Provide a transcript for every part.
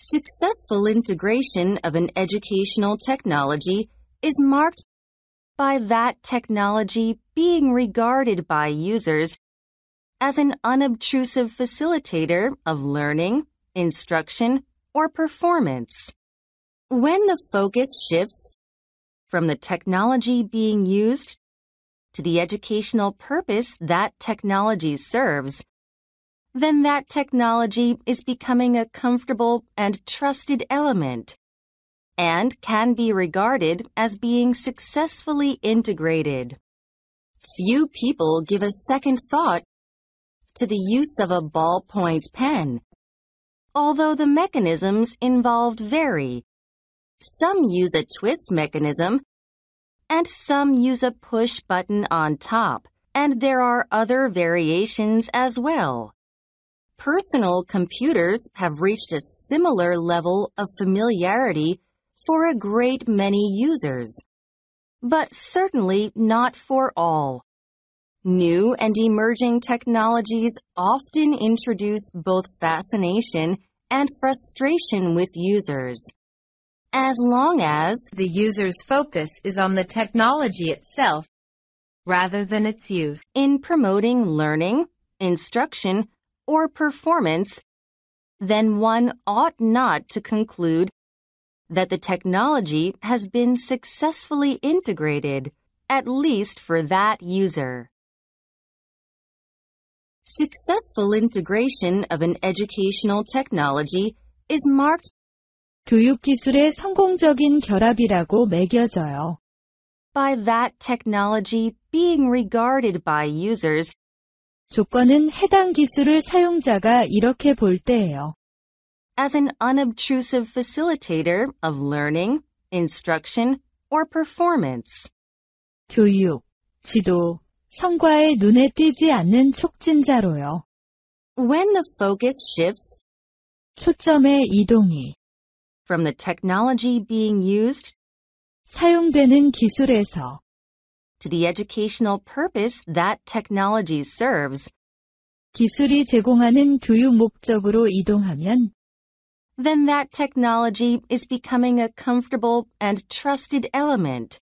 Successful integration of an educational technology is marked by that technology being regarded by users as an unobtrusive facilitator of learning, instruction, or performance. When the focus shifts from the technology being used to the educational purpose that technology serves, then that technology is becoming a comfortable and trusted element and can be regarded as being successfully integrated. Few people give a second thought to the use of a ballpoint pen, although the mechanisms involved vary. Some use a twist mechanism, and some use a push button on top, and there are other variations as well. Personal computers have reached a similar level of familiarity for a great many users, but certainly not for all. New and emerging technologies often introduce both fascination and frustration with users. As long as the user's focus is on the technology itself rather than its use in promoting learning, instruction, or performance, then one ought not to conclude that the technology has been successfully integrated, at least for that user. Successful integration of an educational technology is marked 교육기술의 성공적인 결합이라고 매겨져요. by that technology being regarded by users 조건은 해당 기술을 사용자가 이렇게 볼 때예요. as an unobtrusive facilitator of learning, instruction, or performance. 교육, 지도, 성과에 눈에 띄지 않는 촉진자로요. When the focus shifts 초점의 이동이 from the technology being used 사용되는 기술에서 to the educational purpose that technology serves, 기술이 제공하는 교육 목적으로 이동하면 then that technology is becoming a comfortable and trusted element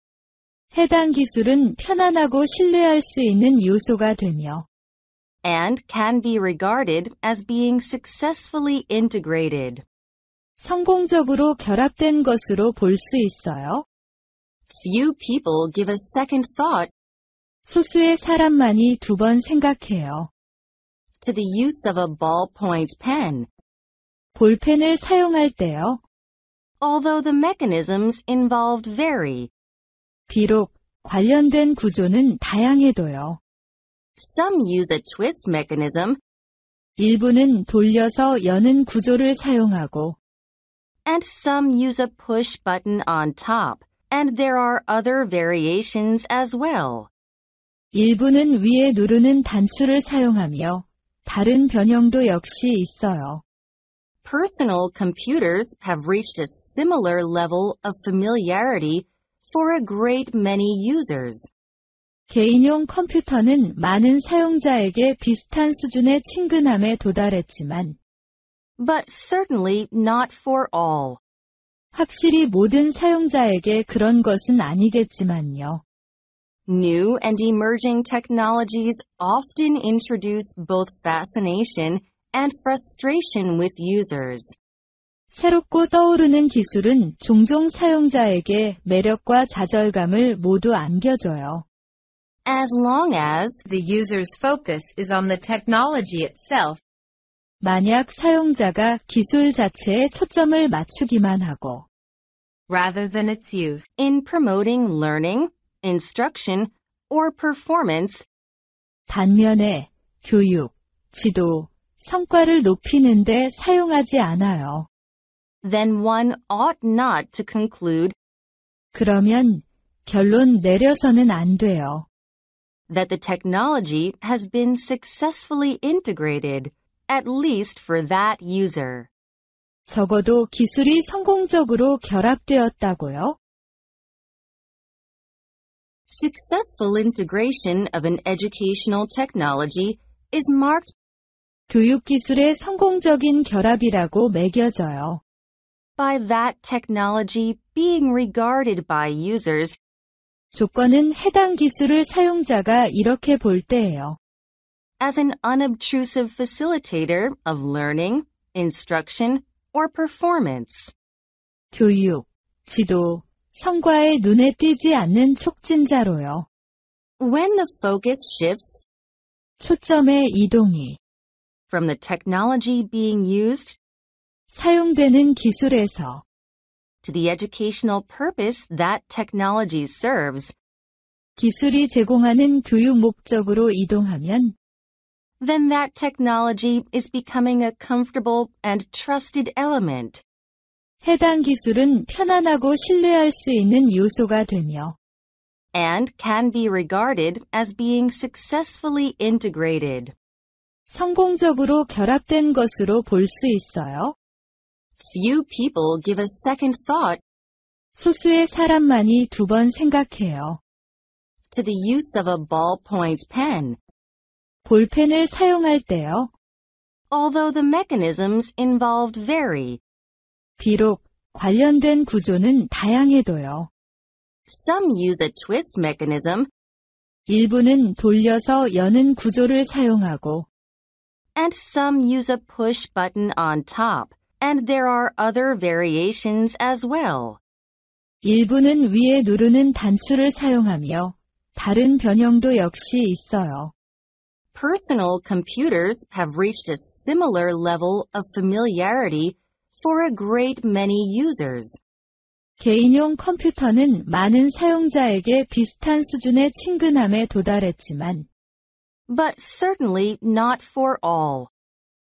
해당 기술은 편안하고 신뢰할 수 있는 요소가 되며 and can be regarded as being successfully integrated. 성공적으로 결합된 것으로 볼 수 있어요. Few people give a second thought 소수의 사람만이 두 번 생각해요. to the use of a ballpoint pen, 볼펜을 사용할 때요. although the mechanisms involved vary. 비록 관련된 구조는 다양해도요. Some use a twist mechanism, 일부는 돌려서 여는 구조를 사용하고 and some use a push button on top, and there are other variations as well. 일부는 위에 누르는 단추를 사용하며 다른 변형도 역시 있어요. Personal computers have reached a similar level of familiarity for a great many users, 개인용 컴퓨터는 많은 사용자에게 비슷한 수준의 친근함에 도달했지만 but certainly not for all. 확실히 모든 사용자에게 그런 것은 아니겠지만요. New and emerging technologies often introduce both fascination and frustration with users. 새롭고 떠오르는 기술은 종종 사용자에게 매력과 좌절감을 모두 안겨줘요. As long as the user's focus is on the technology itself 만약 사용자가 기술 자체에 초점을 맞추기만 하고 rather than its use in promoting learning, instruction, or performance, 반면에 교육, 지도, 성과를 높이는 데 사용하지 않아요. then one ought not to conclude 그러면 결론 내려서는 안 돼요. that the technology has been successfully integrated, at least for that user. 적어도 기술이 성공적으로 결합되었다고요? Successful integration of an educational technology is marked 교육기술의 성공적인 결합이라고 매겨져요. by that technology being regarded by users 조건은 해당 기술을 사용자가 이렇게 볼 때예요. as an unobtrusive facilitator of learning, instruction, or performance. 교육, 지도, 성과에 눈에 띄지 않는 촉진자로요. When the focus shifts 초점의 이동이 from the technology being used 사용되는 기술에서 to the educational purpose that technology serves, 기술이 제공하는 교육 목적으로 이동하면 then that technology is becoming a comfortable and trusted element 해당 기술은 편안하고 신뢰할 수 있는 요소가 되며 and can be regarded as being successfully integrated. 성공적으로 결합된 것으로 볼 수 있어요. Few people give a second thought 소수의 사람만이 두 번 생각해요. to the use of a ballpoint pen, 볼펜을 사용할 때요. although the mechanisms involved vary. 비록 관련된 구조는 다양해도요. Some use a twist mechanism 일부는 돌려서 여는 구조를 사용하고 and some use a push button on top, and there are other variations as well. 일부는 위에 누르는 단추를 사용하며 다른 변형도 역시 있어요. Personal computers have reached a similar level of familiarity for a great many users. 개인용 컴퓨터는 많은 사용자에게 비슷한 수준의 친근함에 도달했지만 But certainly not for all.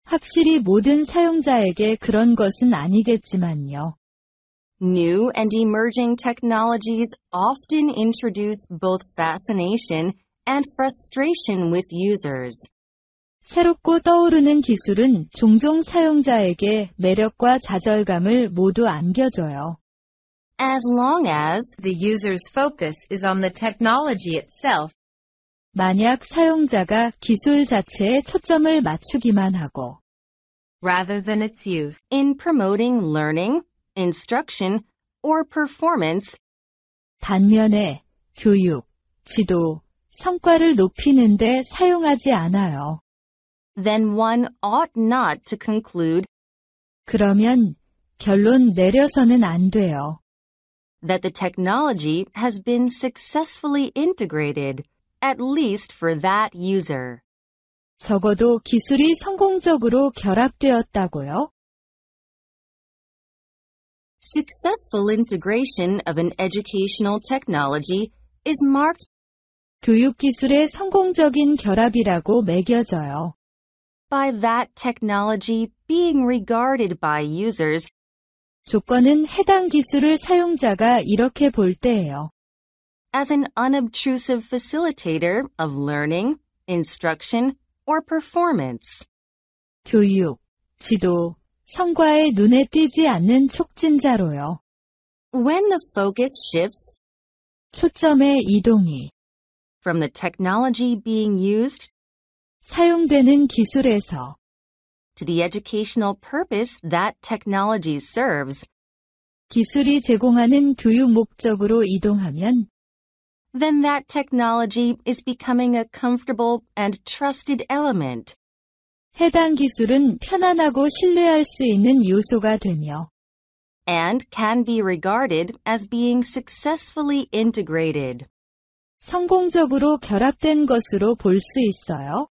확실히 모든 사용자에게 그런 것은 아니겠지만요. New and emerging technologies often introduce both fascination and frustration with users. 새롭고 떠오르는 기술은 종종 사용자에게 매력과 좌절감을 모두 안겨줘요. As long as The user's focus is on the technology itself, 만약 사용자가 기술 자체에 초점을 맞추기만 하고 rather than its use, in promoting learning, instruction, or performance, 반면에 교육, 지도, 성과를 높이는 데 사용하지 않아요. then one ought not to conclude 그러면 결론 내려서는 안 돼요. that the technology has been successfully integrated, at least for that user. 적어도 기술이 성공적으로 결합되었다고요? Successful integration of an educational technology is marked 교육 기술의 성공적인 결합이라고 매겨져요. by that technology being regarded by users 조건은 해당 기술을 사용자가 이렇게 볼 때예요. as an unobtrusive facilitator of learning, instruction, or performance. 교육, 지도, 성과에 눈에 띄지 않는 촉진자로요. When the focus shifts 초점의 이동이 from the technology being used 사용되는 기술에서 to the educational purpose that technology serves, 기술이 제공하는 교육 목적으로 이동하면 then that technology is becoming a comfortable and trusted element 해당 기술은 편안하고 신뢰할 수 있는 요소가 되며 and can be regarded as being successfully integrated. 성공적으로 결합된 것으로 볼 수 있어요.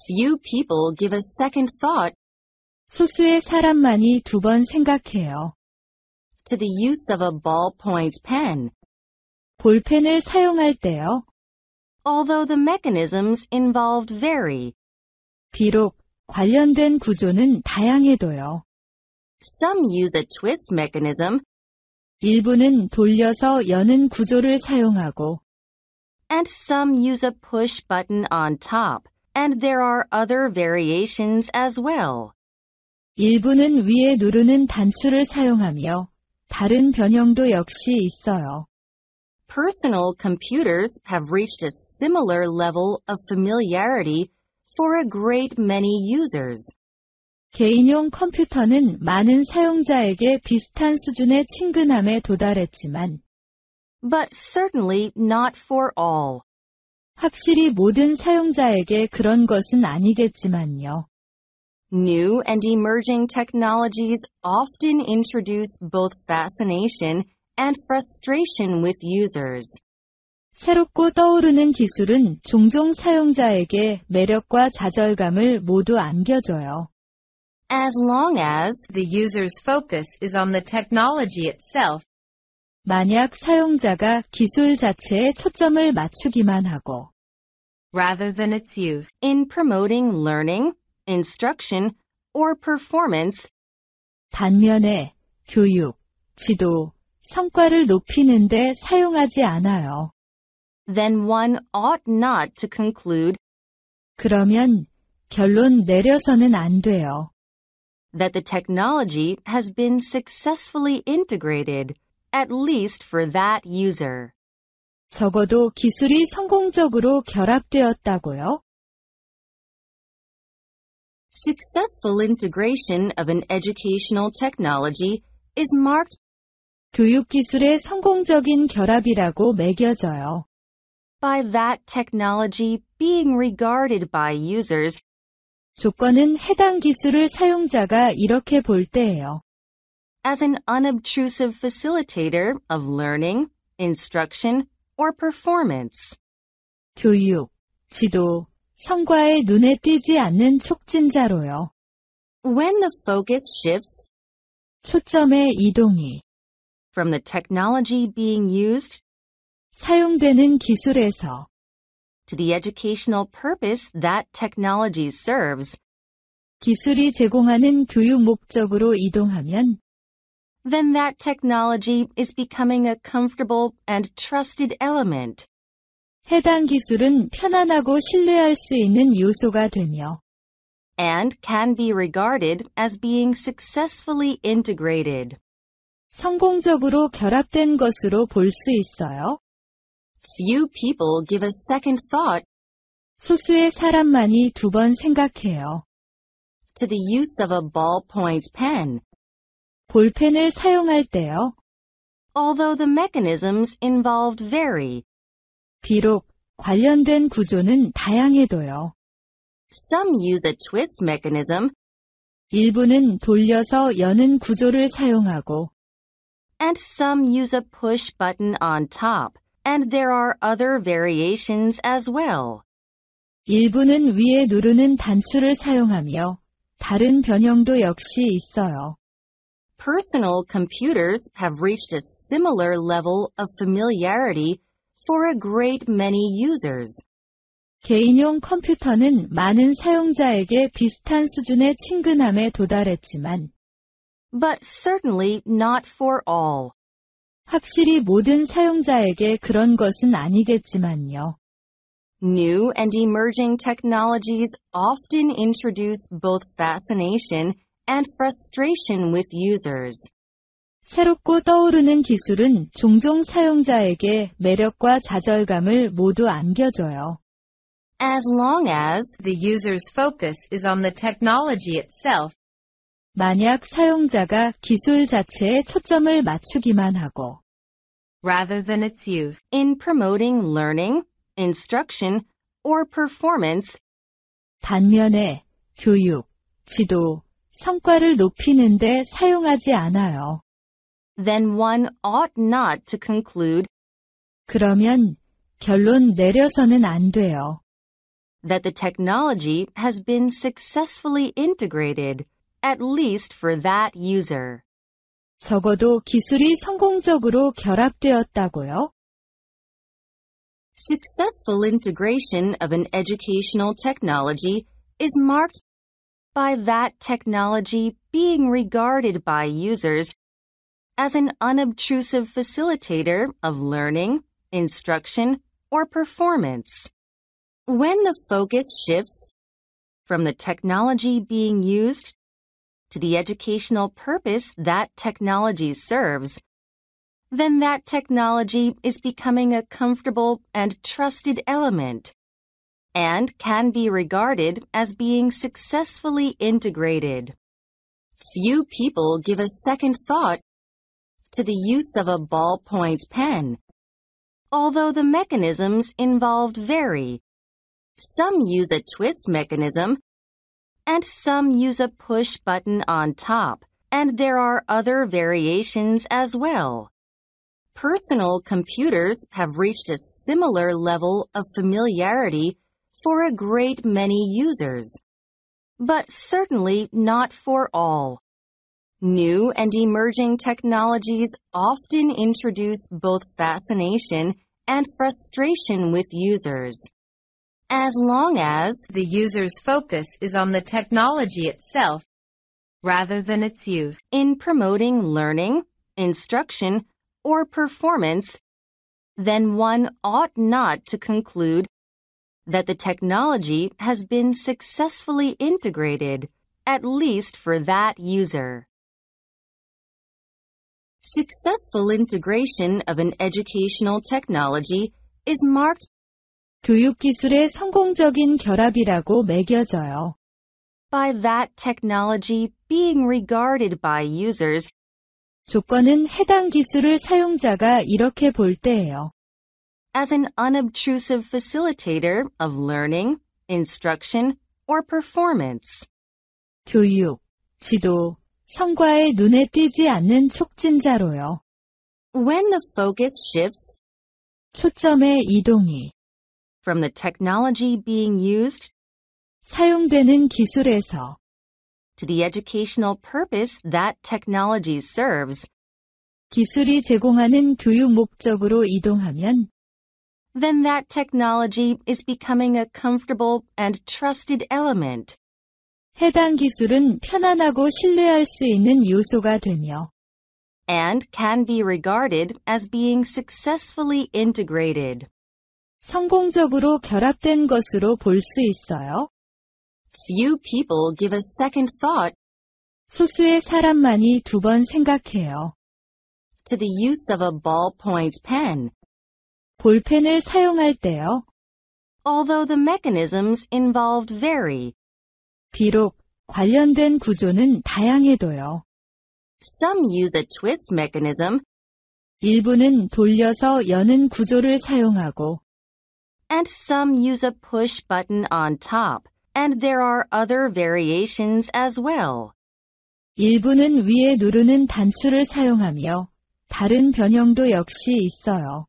Few people give a second thought 소수의 사람만이 두 번 생각해요. to the use of a ballpoint pen, 볼펜을 사용할 때요. although the mechanisms involved vary. 비록 관련된 구조는 다양해도요. Some use a twist mechanism 일부는 돌려서 여는 구조를 사용하고 and some use a push button on top, and there are other variations as well. 일부는 위에 누르는 단추를 사용하며 다른 변형도 역시 있어요. Personal computers have reached a similar level of familiarity for a great many users. 개인용 컴퓨터는 많은 사용자에게 비슷한 수준의 친근함에 도달했지만, but certainly not for all. 확실히 모든 사용자에게 그런 것은 아니겠지만요. New and emerging technologies often introduce both fascination and frustration with users. 새롭고 떠오르는 기술은 종종 사용자에게 매력과 좌절감을 모두 안겨줘요. As long as The user's focus is on the technology itself, 만약 사용자가 기술 자체에 초점을 맞추기만 하고, rather than its use, in promoting learning, instruction, or performance, 반면에 교육, 지도, 성과를 높이는 데 사용하지 않아요. then one ought not to conclude 그러면 결론 내려서는 안 돼요. that the technology has been successfully integrated, at least for that user. 적어도 기술이 성공적으로 결합되었다고요? Successful integration of an educational technology is marked 교육 기술의 성공적인 결합이라고 매겨져요. by that technology being regarded by users 조건은 해당 기술을 사용자가 이렇게 볼 때예요. as an unobtrusive facilitator of learning, instruction, or performance. 교육, 지도, 성과에 눈에 띄지 않는 촉진자로요. When the focus shifts 초점의 이동이 from the technology being used 사용되는 기술에서 to the educational purpose that technology serves, 기술이 제공하는 교육 목적으로 이동하면 then that technology is becoming a comfortable and trusted element 해당 기술은 편안하고 신뢰할 수 있는 요소가 되며 and can be regarded as being successfully integrated. 성공적으로 결합된 것으로 볼 수 있어요. Few people give a second thought 소수의 사람만이 두 번 생각해요. to the use of a ballpoint pen, 볼펜을 사용할 때요. although the mechanisms involved vary. 비록 관련된 구조는 다양해도요. Some use a twist mechanism 일부는 돌려서 여는 구조를 사용하고 and some use a push button on top, and there are other variations as well. 일부는 위에 누르는 단추를 사용하며 다른 변형도 역시 있어요. Personal computers have reached a similar level of familiarity for a great many users. 개인용 컴퓨터는 많은 사용자에게 비슷한 수준의 친근함에 도달했지만 But certainly not for all. 확실히 모든 사용자에게 그런 것은 아니겠지만요. New and emerging technologies often introduce both fascination and frustration with users. 새롭고 떠오르는 기술은 종종 사용자에게 매력과 좌절감을 모두 안겨줘요. As long as the user's focus is on the technology itself, 만약 사용자가 기술 자체에 초점을 맞추기만 하고 rather than its use, in promoting learning, instruction, or performance, 반면에 교육, 지도, 성과를 높이는 데 사용하지 않아요. then one ought not to conclude 그러면 결론 내려서는 안 돼요. that the technology has been successfully integrated, at least for that user. 적어도 기술이 성공적으로 결합되었다고요? Successful integration of an educational technology is marked by that technology being regarded by users as an unobtrusive facilitator of learning, instruction, or performance. When the focus shifts from the technology being used to the educational purpose that technology serves, then that technology is becoming a comfortable and trusted element and can be regarded as being successfully integrated. Few people give a second thought to the use of a ballpoint pen, although the mechanisms involved vary. Some use a twist mechanism, and some use a push button on top, and there are other variations as well. Personal computers have reached a similar level of familiarity for a great many users, but certainly not for all. New and emerging technologies often introduce both fascination and frustration with users. As long as the user's focus is on the technology itself rather than its use. In promoting learning, instruction, or performance, then one ought not to conclude that the technology has been successfully integrated, at least for that user. Successful integration of an educational technology is marked 교육기술의 성공적인 결합이라고 매겨져요. by that technology being regarded by users 조건은 해당 기술을 사용자가 이렇게 볼 때예요. as an unobtrusive facilitator of learning, instruction, or performance. 교육, 지도, 성과에 눈에 띄지 않는 촉진자로요. When the focus shifts 초점의 이동이 from the technology being used 사용되는 기술에서 to the educational purpose that technology serves, 기술이 제공하는 교육 목적으로 이동하면 then that technology is becoming a comfortable and trusted element, 해당 기술은 편안하고 신뢰할 수 있는 요소가 되며 and can be regarded as being successfully integrated. 성공적으로 결합된 것으로 볼 수 있어요. Few people give a second thought 소수의 사람만이 두 번 생각해요. to the use of a ballpoint pen, 볼펜을 사용할 때요. although the mechanisms involved vary. 비록 관련된 구조는 다양해도요. Some use a twist mechanism, 일부는 돌려서 여는 구조를 사용하고 and some use a push button on top, and there are other variations as well. 일부는 위에 누르는 단추를 사용하며 다른 변형도 역시 있어요.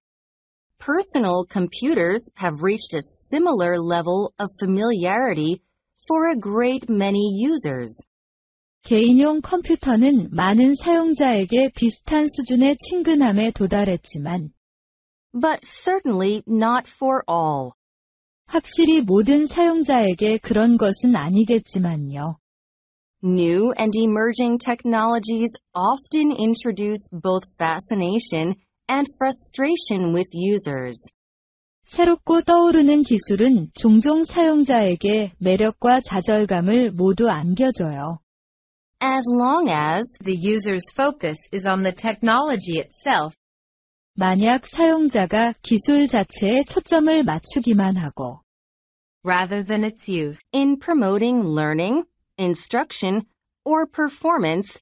Personal computers have reached a similar level of familiarity for a great many users, 개인용 컴퓨터는 많은 사용자에게 비슷한 수준의 친근함에 도달했지만 but certainly not for all. 확실히 모든 사용자에게 그런 것은 아니겠지만요. New and emerging technologies often introduce both fascination and frustration with users. 새롭고 떠오르는 기술은 종종 사용자에게 매력과 좌절감을 모두 안겨줘요. As long as The user's focus is on the technology itself 만약 사용자가 기술 자체에 초점을 맞추기만 하고 rather than its use. in promoting learning, instruction, or performance,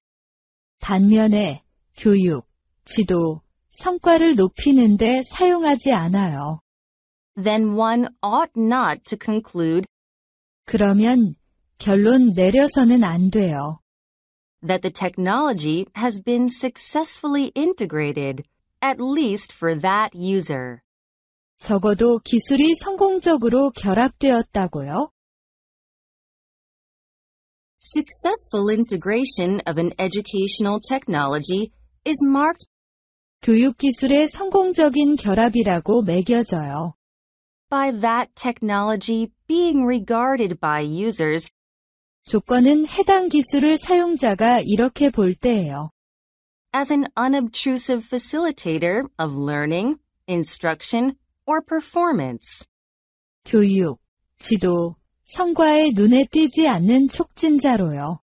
반면에 교육, 지도, 성과를 높이는 데 사용하지 않아요. then one ought not to conclude 그러면 결론 내려서는 안 돼요. that the technology has been successfully integrated, at least for that user. 적어도 기술이 성공적으로 결합되었다고요? Successful integration of an educational technology is marked 교육기술의 성공적인 결합이라고 매겨져요. by that technology being regarded by users 조건은 해당 기술을 사용자가 이렇게 볼 때예요. as an unobtrusive facilitator of learning, instruction, or performance. 교육, 지도, 성과에 눈에 띄지 않는 촉진자로요.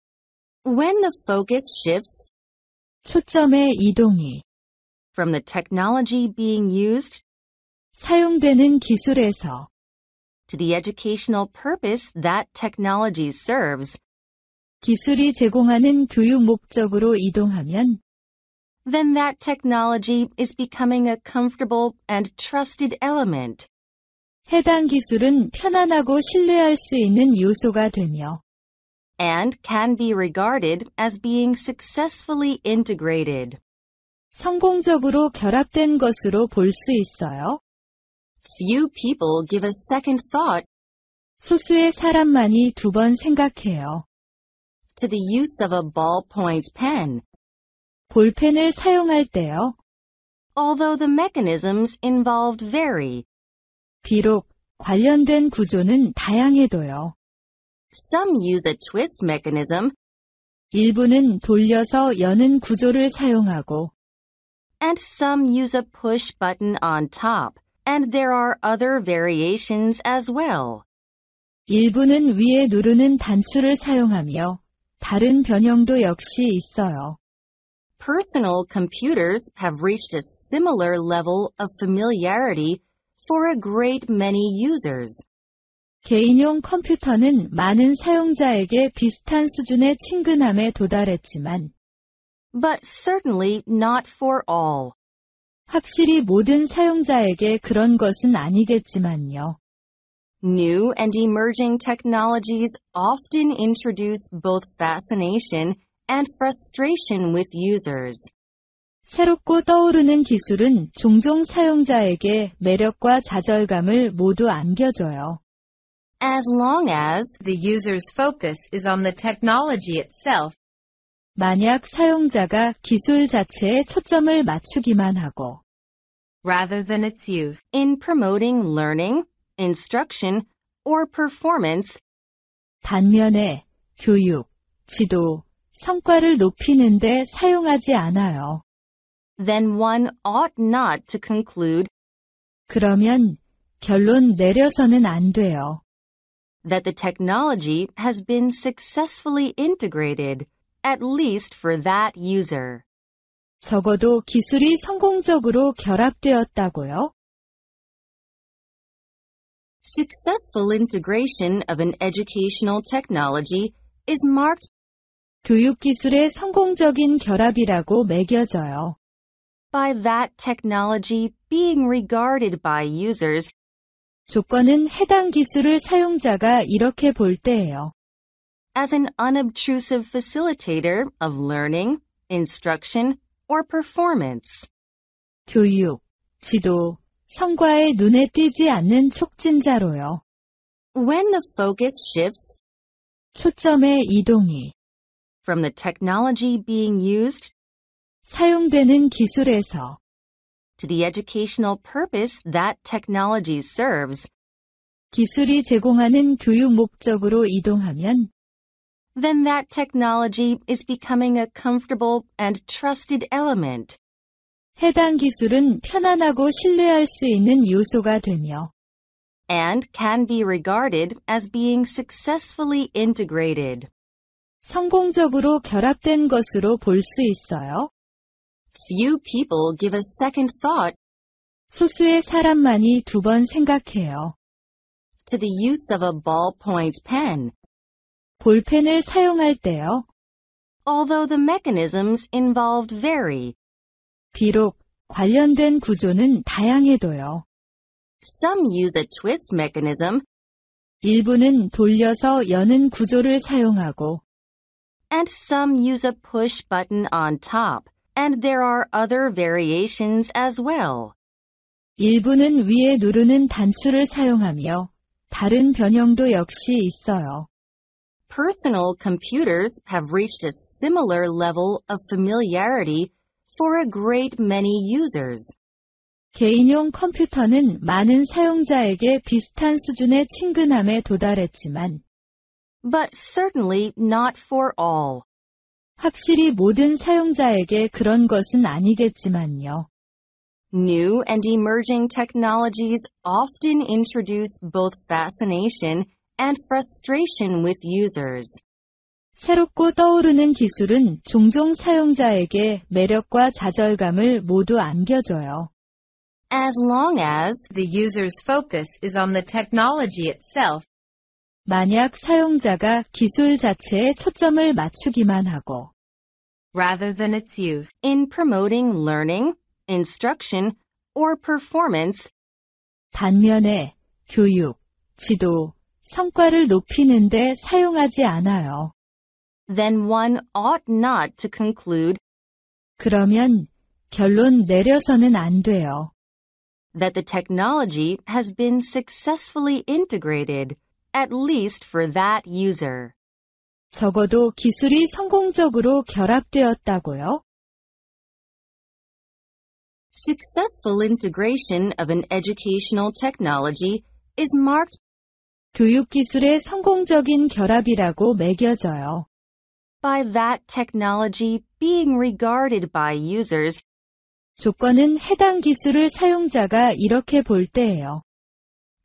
When the focus shifts 초점의 이동이 from the technology being used 사용되는 기술에서 to the educational purpose that technology serves, 기술이 제공하는 교육 목적으로 이동하면 then that technology is becoming a comfortable and trusted element. 해당 기술은 편안하고 신뢰할 수 있는 요소가 되며 And can be regarded as being successfully integrated. 성공적으로 결합된 것으로 볼 수 있어요. Few people give a second thought 소수의 사람만이 두 번 생각해요. to the use of a ballpoint pen, 볼펜을 사용할 때요. although the mechanisms involved vary. 비록 관련된 구조는 다양해도요. Some use a twist mechanism, 일부는 돌려서 여는 구조를 사용하고 and some use a push button on top, and there are other variations as well. 일부는 위에 누르는 단추를 사용하며 다른 변형도 역시 있어요. Personal computers have reached a similar level of familiarity for a great many users. 개인용 컴퓨터는 많은 사용자에게 비슷한 수준의 친근함에 도달했지만 But certainly not for all. 확실히 모든 사용자에게 그런 것은 아니겠지만요. New and emerging technologies often introduce both fascination and frustration with users. 새롭고 떠오르는 기술은 종종 사용자에게 매력과 좌절감을 모두 안겨줘요. As long as The user's focus is on the technology itself, 만약 사용자가 기술 자체에 초점을 맞추기만 하고 rather than its use, in promoting learning, instruction, or performance, 반면에 교육, 지도, 성과를 높이는 데 사용하지 않아요. then one ought not to conclude 그러면 결론 내려서는 안 돼요. that the technology has been successfully integrated, at least for that user. 적어도 기술이 성공적으로 결합되었다고요? Successful integration of an educational technology is marked 교육 기술의 성공적인 결합이라고 매겨져요. by that technology being regarded by users 조건은 해당 기술을 사용자가 이렇게 볼 때예요. as an unobtrusive facilitator of learning, instruction, or performance. 교육, 지도, 성과에 눈에 띄지 않는 촉진자로요. When the focus shifts 초점의 이동이 from the technology being used 사용되는 기술에서 to the educational purpose that technology serves, 기술이 제공하는 교육 목적으로 이동하면 then that technology is becoming a comfortable and trusted element. 해당 기술은 편안하고 신뢰할 수 있는 요소가 되며 And can be regarded as being successfully integrated. 성공적으로 결합된 것으로 볼 수 있어요. Few people give a second thought 소수의 사람만이 두 번 생각해요. to the use of a ballpoint pen, 볼펜을 사용할 때요. although the mechanisms involved vary. 비록 관련된 구조는 다양해도요. Some use a twist mechanism, 일부는 돌려서 여는 구조를 사용하고 and some use a push button on top, and there are other variations as well. 일부는 위에 누르는 단추를 사용하며 다른 변형도 역시 있어요. Personal computers have reached a similar level of familiarity for a great many users. 개인용 컴퓨터는 많은 사용자에게 비슷한 수준의 친근함에 도달했지만 But certainly not for all. 확실히 모든 사용자에게 그런 것은 아니겠지만요. New and emerging technologies often introduce both fascination and frustration with users. 새롭고 떠오르는 기술은 종종 사용자에게 매력과 좌절감을 모두 안겨줘요. As long as the user's focus is on the technology itself, 만약 사용자가 기술 자체에 초점을 맞추기만 하고 rather than its use. In promoting learning, instruction, or performance, 반면에 교육, 지도, 성과를 높이는 데 사용하지 않아요. then one ought not to conclude 그러면 결론 내려서는 안 돼요. that the technology has been successfully integrated, at least for that user. 적어도 기술이 성공적으로 결합되었다고요? Successful integration of an educational technology is marked 교육기술의 성공적인 결합이라고 매겨져요. by that technology being regarded by users 조건은 해당 기술을 사용자가 이렇게 볼 때예요.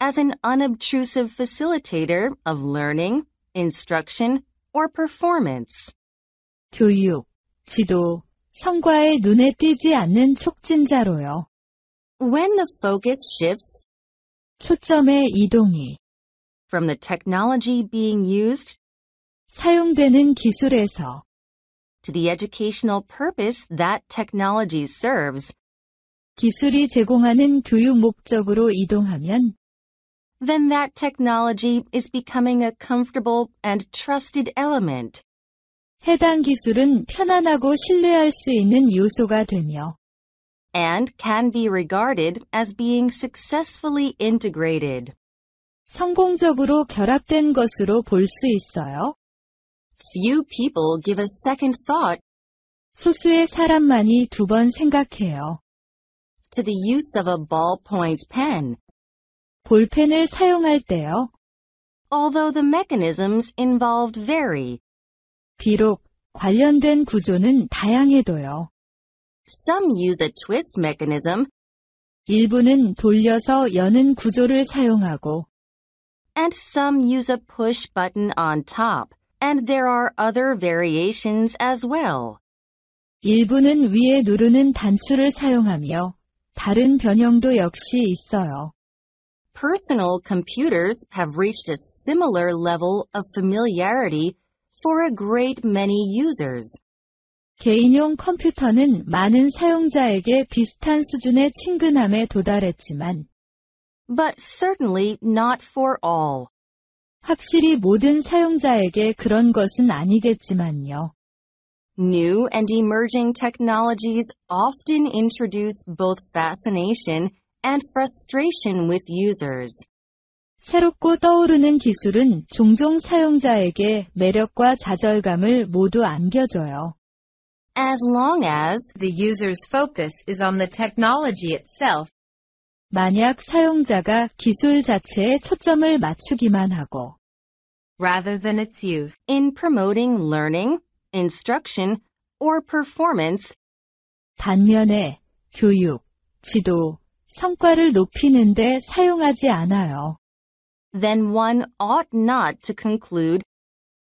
as an unobtrusive facilitator of learning, instruction, or performance. 교육, 지도, 성과에 눈에 띄지 않는 촉진자로요. When the focus shifts 초점의 이동이 from the technology being used 사용되는 기술에서 to the educational purpose that technology serves, 기술이 제공하는 교육 목적으로 이동하면 then that technology is becoming a comfortable and trusted element 해당 기술은 편안하고 신뢰할 수 있는 요소가 되며 and can be regarded as being successfully integrated. 성공적으로 결합된 것으로 볼 수 있어요. Few people give a second thought 소수의 사람만이 두 번 생각해요. to the use of a ballpoint pen, 볼펜을 사용할 때요. although the mechanisms involved vary. 비록 관련된 구조는 다양해도요. Some use a twist mechanism 일부는 돌려서 여는 구조를 사용하고 and some use a push button on top, and there are other variations as well. 일부는 위에 누르는 단추를 사용하며 다른 변형도 역시 있어요. Personal computers have reached a similar level of familiarity for a great many users. 개인용 컴퓨터는 많은 사용자에게 비슷한 수준의 친근함에 도달했지만 But certainly not for all. 확실히 모든 사용자에게 그런 것은 아니겠지만요. New and emerging technologies often introduce both fascination and frustration with users. 새롭고 떠오르는 기술은 종종 사용자에게 매력과 좌절감을 모두 안겨줘요. As long as The user's focus is on the technology itself, 만약 사용자가 기술 자체에 초점을 맞추기만 하고 rather than its use. in promoting learning, instruction, or performance, 반면에 교육, 지도, 성과를 높이는 데 사용하지 않아요. then one ought not to conclude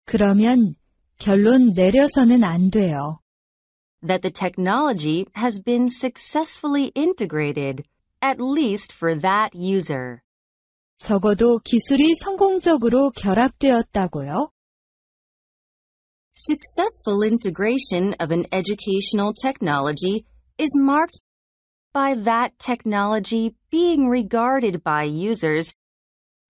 그러면 결론 내려서는 안 돼요. that the technology has been successfully integrated, at least for that user. 적어도 기술이 성공적으로 결합되었다고요? Successful integration of an educational technology is marked by that technology being regarded by users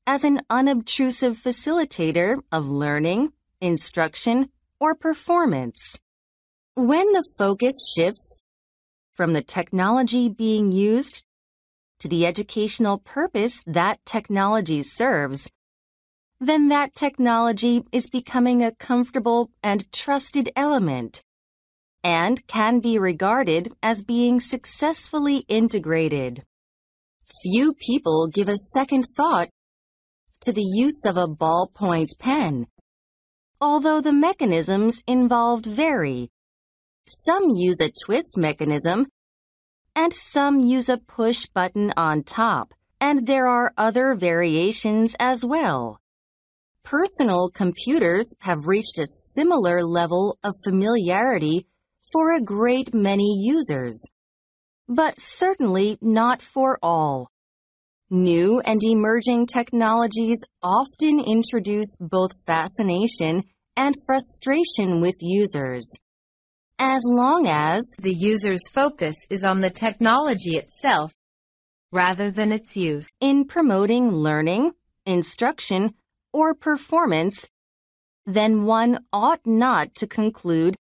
as an unobtrusive facilitator of learning, instruction, or performance. When the focus shifts from the technology being used to the educational purpose that technology serves, then that technology is becoming a comfortable and trusted element and can be regarded as being successfully integrated. Few people give a second thought to the use of a ballpoint pen, although the mechanisms involved vary. Some use a twist mechanism, and some use a push button on top, and there are other variations as well. Personal computers have reached a similar level of familiarity for a great many users, but certainly not for all. New and emerging technologies often introduce both fascination and frustration with users. As long as the user's focus is on the technology itself rather than its use. In promoting learning, instruction, or performance, then one ought not to conclude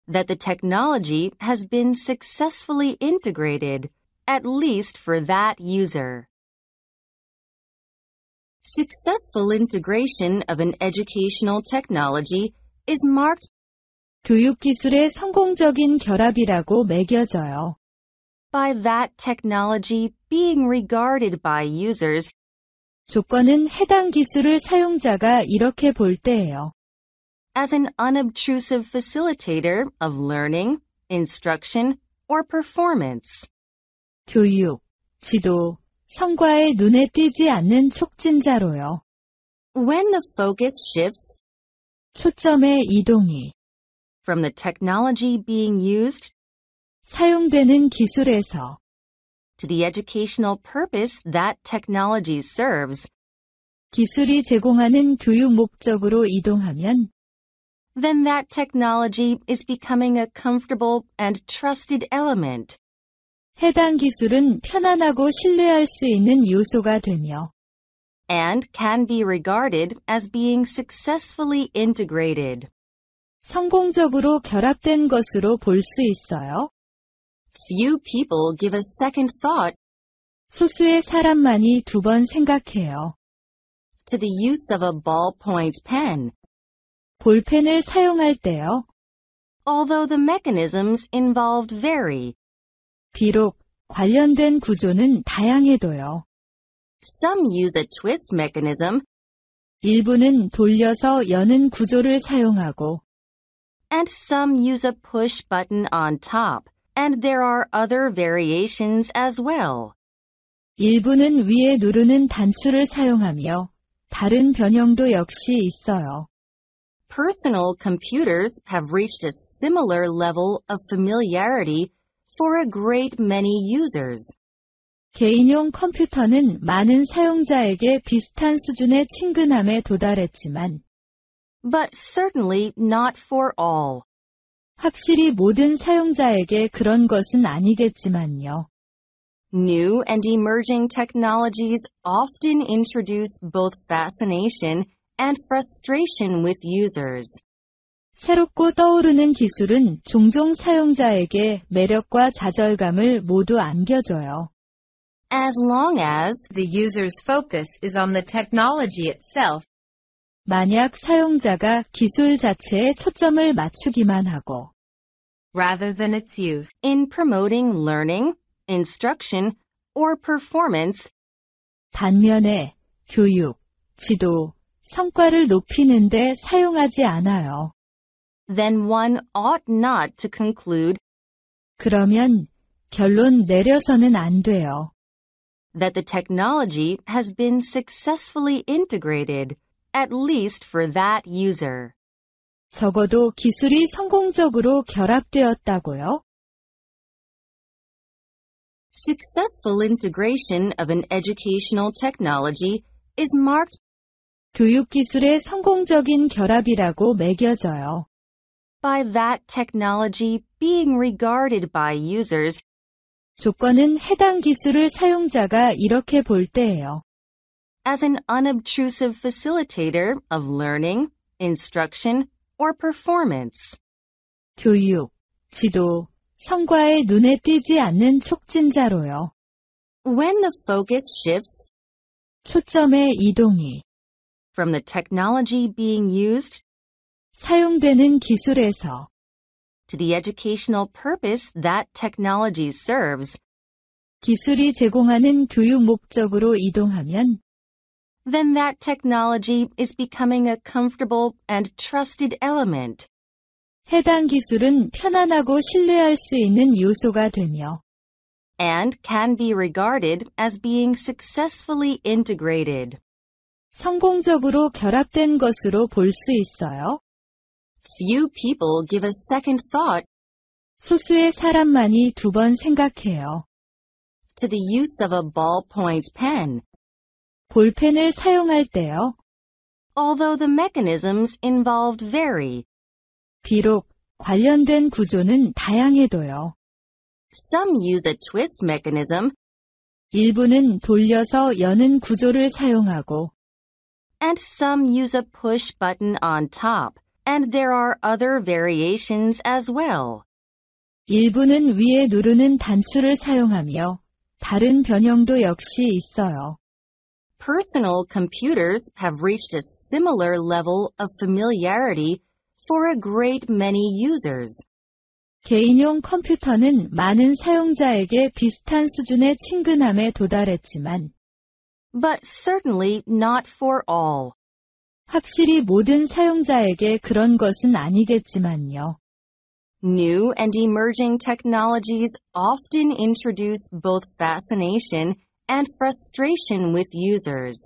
that the technology has been successfully integrated, at least for that user. Successful integration of an educational technology is marked 교육기술의 성공적인 결합이라고 매겨져요. by that technology being regarded by users 조건은 해당 기술을 사용자가 이렇게 볼 때예요. as an unobtrusive facilitator of learning, instruction, or performance. 교육, 지도, 성과에 눈에 띄지 않는 촉진자로요. When the focus shifts 초점의 이동이 from the technology being used 사용되는 기술에서 to the educational purpose that technology serves, 기술이 제공하는 교육 목적으로 이동하면 then that technology is becoming a comfortable and trusted element 해당 기술은 편안하고 신뢰할 수 있는 요소가 되며 and can be regarded as being successfully integrated. 성공적으로 결합된 것으로 볼 수 있어요. Few people give a second thought 소수의 사람만이 두 번 생각해요. to the use of a ballpoint pen, 볼펜을 사용할 때요. although the mechanisms involved vary. 비록 관련된 구조는 다양해도요. Some use a twist mechanism, 일부는 돌려서 여는 구조를 사용하고 and some use a push button on top, and there are other variations as well. 일부는 위에 누르는 단추를 사용하며 다른 변형도 역시 있어요. Personal computers have reached a similar level of familiarity for a great many users. 개인용 컴퓨터는 많은 사용자에게 비슷한 수준의 친근함에 도달했지만 But certainly not for all. 확실히 모든 사용자에게 그런 것은 아니겠지만요. New and emerging technologies often introduce both fascination and frustration with users. 새롭고 떠오르는 기술은 종종 사용자에게 매력과 좌절감을 모두 안겨줘요. As long as The user's focus is on the technology itself 만약 사용자가 기술 자체에 초점을 맞추기만 하고 rather than its use. in promoting learning, instruction, or performance, 반면에 교육, 지도, 성과를 높이는 데 사용하지 않아요. then one ought not to conclude 그러면 결론 내려서는 안 돼요. that the technology has been successfully integrated, at least for that user. 적어도 기술이 성공적으로 결합되었다고요? Successful integration of an educational technology is marked 교육기술의 성공적인 결합이라고 매겨져요. by that technology being regarded by users 조건은 해당 기술을 사용자가 이렇게 볼 때예요. as an unobtrusive facilitator of learning, instruction, or performance. 교육, 지도, 성과에 눈에 띄지 않는 촉진자로요. When the focus shifts 초점의 이동이 from the technology being used 사용되는 기술에서 to the educational purpose that technology serves, 기술이 제공하는 교육 목적으로 이동하면 then that technology is becoming a comfortable and trusted element 해당 기술은 편안하고 신뢰할 수 있는 요소가 되며 and can be regarded as being successfully integrated. 성공적으로 결합된 것으로 볼 수 있어요. Few people give a second thought 소수의 사람만이 두 번 생각해요. to the use of a ballpoint pen, 볼펜을 사용할 때요. although the mechanisms involved vary. 비록 관련된 구조는 다양해도요. Some use a twist mechanism, 일부는 돌려서 여는 구조를 사용하고 and some use a push button on top, and there are other variations as well. 일부는 위에 누르는 단추를 사용하며 다른 변형도 역시 있어요. Personal computers have reached a similar level of familiarity for a great many users. 개인용 컴퓨터는 많은 사용자에게 비슷한 수준의 친근함에 도달했지만 But certainly not for all. 확실히 모든 사용자에게 그런 것은 아니겠지만요. New and emerging technologies often introduce both fascination and frustration with users.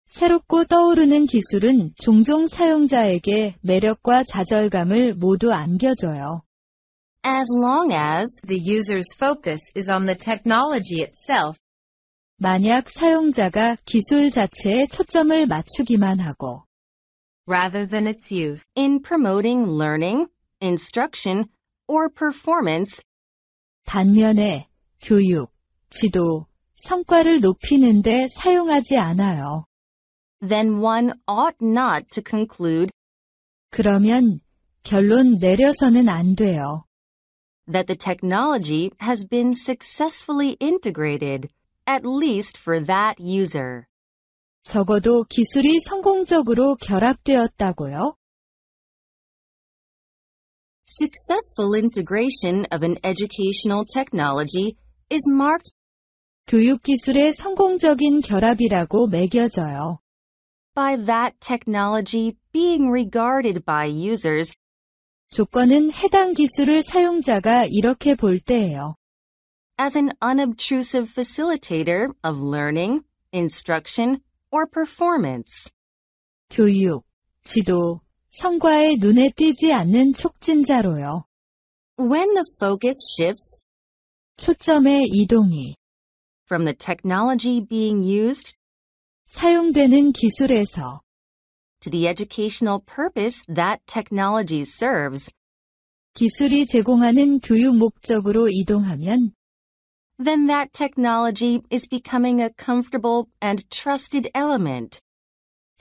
새롭고 떠오르는 기술은 종종 사용자에게 매력과 좌절감을 모두 안겨줘요. As long as The user's focus is on the technology itself, 만약 사용자가 기술 자체에 초점을 맞추기만 하고 rather than its use, in promoting learning, instruction, or performance, 반면에 교육, 지도, 성과를 높이는 데 사용하지 않아요. then one ought not to conclude 그러면 결론 내려서는 안 돼요. that the technology has been successfully integrated, at least for that user. 적어도 기술이 성공적으로 결합되었다고요? Successful integration of an educational technology is marked 교육 기술의 성공적인 결합이라고 매겨져요. by that technology being regarded by users 조건은 해당 기술을 사용자가 이렇게 볼 때예요. as an unobtrusive facilitator of learning, instruction, or performance. 교육, 지도, 성과에 눈에 띄지 않는 촉진자로요. When the focus shifts 초점의 이동이 from the technology being used 사용되는 기술에서 to the educational purpose that technology serves, 기술이 제공하는 교육 목적으로 이동하면 then that technology is becoming a comfortable and trusted element,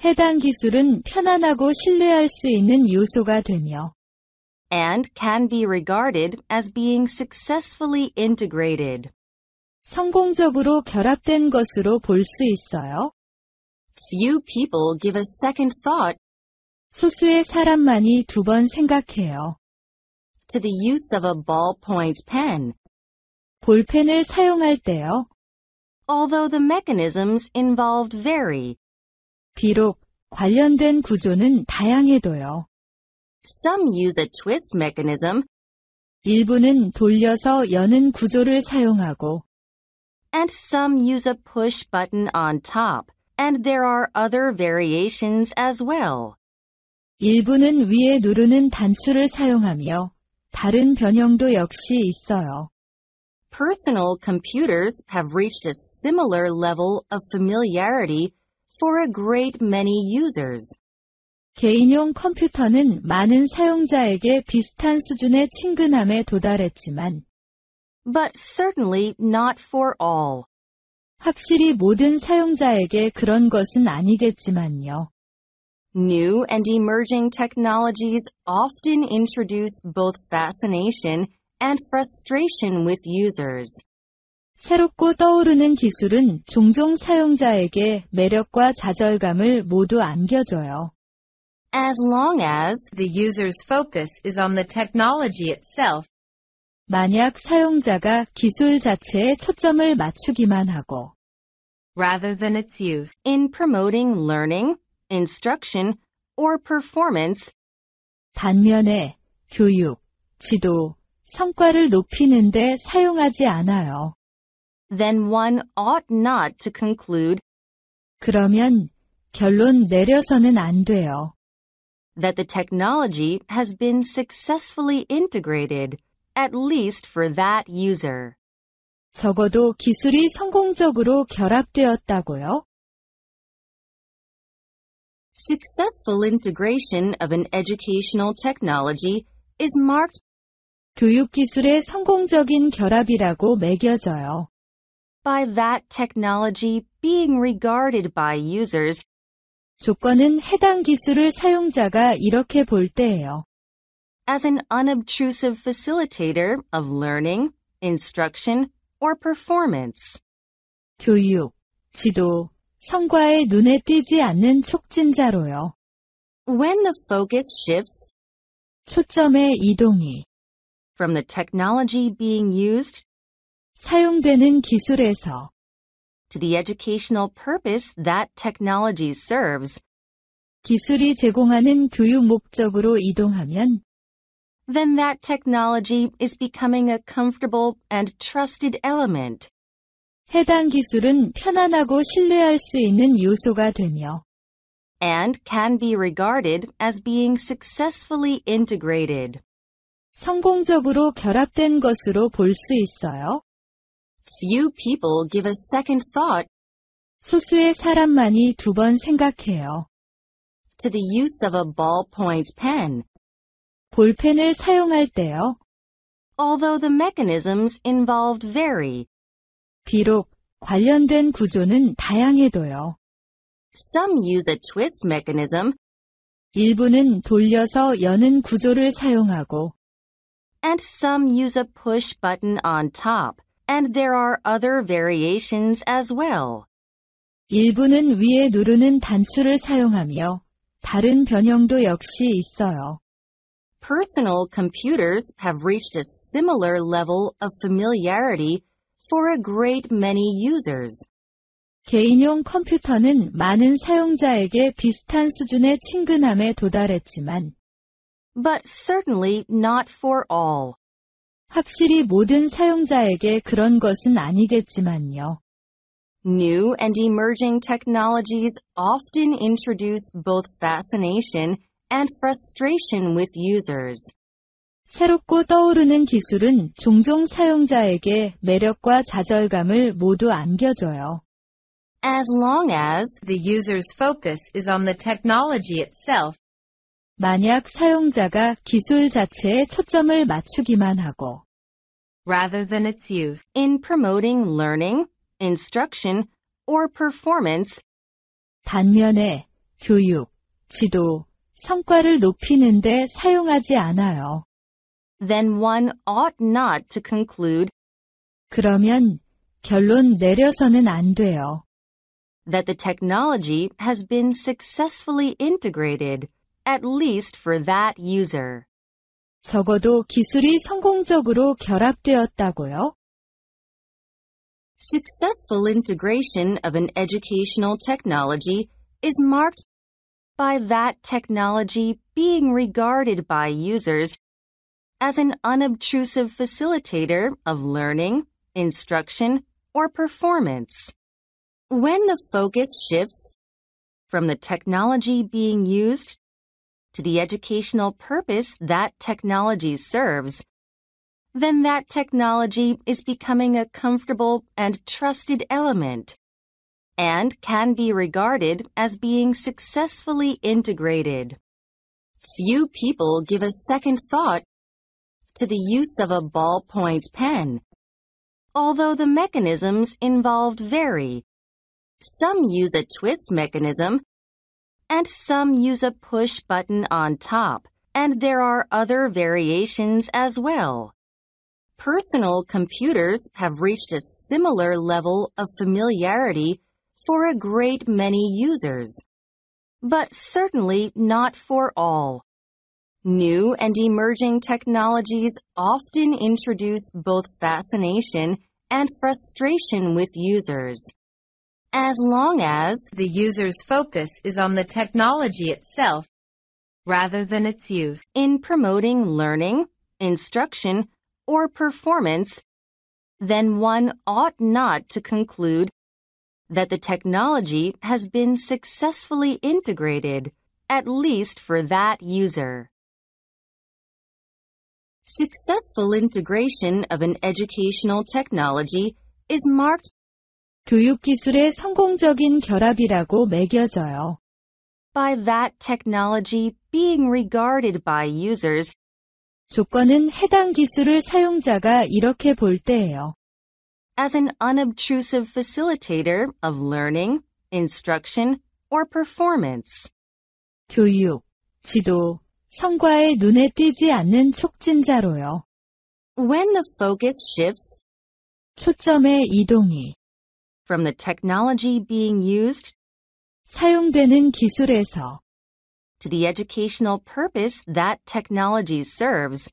해당 기술은 편안하고 신뢰할 수 있는 요소가 되며 and can be regarded as being successfully integrated. 성공적으로 결합된 것으로 볼 수 있어요. Few people give a second thought 소수의 사람만이 두 번 생각해요. to the use of a ballpoint pen, 볼펜을 사용할 때요. although the mechanisms involved vary. 비록 관련된 구조는 다양해도요. Some use a twist mechanism, 일부는 돌려서 여는 구조를 사용하고 and some use a push button on top, and there are other variations as well. 일부는 위에 누르는 단추를 사용하며 다른 변형도 역시 있어요. Personal computers have reached a similar level of familiarity for a great many users. 개인용 컴퓨터는 많은 사용자에게 비슷한 수준의 친근함에 도달했지만 But certainly not for all. 확실히 모든 사용자에게 그런 것은 아니겠지만요. New and emerging technologies often introduce both fascination and frustration with users. 새롭고 떠오르는 기술은 종종 사용자에게 매력과 좌절감을 모두 안겨줘요. As long as the user's focus is on the technology itself, 만약 사용자가 기술 자체에 초점을 맞추기만 하고 rather than its use, in promoting learning, instruction, or performance, 반면에 교육, 지도, 성과를 높이는 데 사용하지 않아요. then one ought not to conclude 그러면 결론 내려서는 안 돼요. that the technology has been successfully integrated, at least for that user. 적어도 기술이 성공적으로 결합되었다고요? Successful integration of an educational technology is marked 교육기술의 성공적인 결합이라고 매겨져요. by that technology being regarded by users 조건은 해당 기술을 사용자가 이렇게 볼 때예요. as an unobtrusive facilitator of learning, instruction, or performance. 교육, 지도, 성과에 눈에 띄지 않는 촉진자로요. When the focus shifts 초점의 이동이 from the technology being used 사용되는 기술에서 to the educational purpose that technology serves, 기술이 제공하는 교육 목적으로 이동하면 then that technology is becoming a comfortable and trusted element 해당 기술은 편안하고 신뢰할 수 있는 요소가 되며 and can be regarded as being successfully integrated. 성공적으로 결합된 것으로 볼 수 있어요. Few people give a second thought 소수의 사람만이 두 번 생각해요. to the use of a ballpoint pen, 볼펜을 사용할 때요. although the mechanisms involved vary. 비록 관련된 구조는 다양해도요. Some use a twist mechanism 일부는 돌려서 여는 구조를 사용하고 and some use a push button on top, and there are other variations as well. 일부는 위에 누르는 단추를 사용하며 다른 변형도 역시 있어요. Personal computers have reached a similar level of familiarity for a great many users. 개인용 컴퓨터는 많은 사용자에게 비슷한 수준의 친근함에 도달했지만 But certainly not for all. 확실히 모든 사용자에게 그런 것은 아니겠지만요. New and emerging technologies often introduce both fascination and frustration with users. 새롭고 떠오르는 기술은 종종 사용자에게 매력과 좌절감을 모두 안겨줘요. As long as The user's focus is on the technology itself, 만약 사용자가 기술 자체에 초점을 맞추기만 하고 rather than its use, in promoting learning, instruction, or performance, 반면에 교육, 지도, 성과를 높이는 데 사용하지 않아요. then one ought not to conclude 그러면 결론 내려서는 안 돼요. that the technology has been successfully integrated, at least for that user. 적어도 기술이 성공적으로 결합되었다고요? Successful integration of an educational technology is marked by that technology being regarded by users as an unobtrusive facilitator of learning, instruction, or performance. When the focus shifts from the technology being used to the educational purpose that technology serves, then that technology is becoming a comfortable and trusted element and can be regarded as being successfully integrated. Few people give a second thought to the use of a ballpoint pen, although the mechanisms involved vary. Some use a twist mechanism, and some use a push button on top, and there are other variations as well. Personal computers have reached a similar level of familiarity for a great many users, but certainly not for all. New and emerging technologies often introduce both fascination and frustration with users. As long as the user's focus is on the technology itself, rather than its use, in promoting learning, instruction, or performance, then one ought not to conclude that the technology has been successfully integrated, at least for that user. Successful integration of an educational technology is marked 교육기술의 성공적인 결합이라고 매겨져요. by that technology being regarded by users 조건은 해당 기술을 사용자가 이렇게 볼 때예요. as an unobtrusive facilitator of learning, instruction, or performance. 교육, 지도, 성과에 눈에 띄지 않는 촉진자로요. When the focus shifts 초점의 이동이 from the technology being used 사용되는 기술에서 to the educational purpose that technology serves,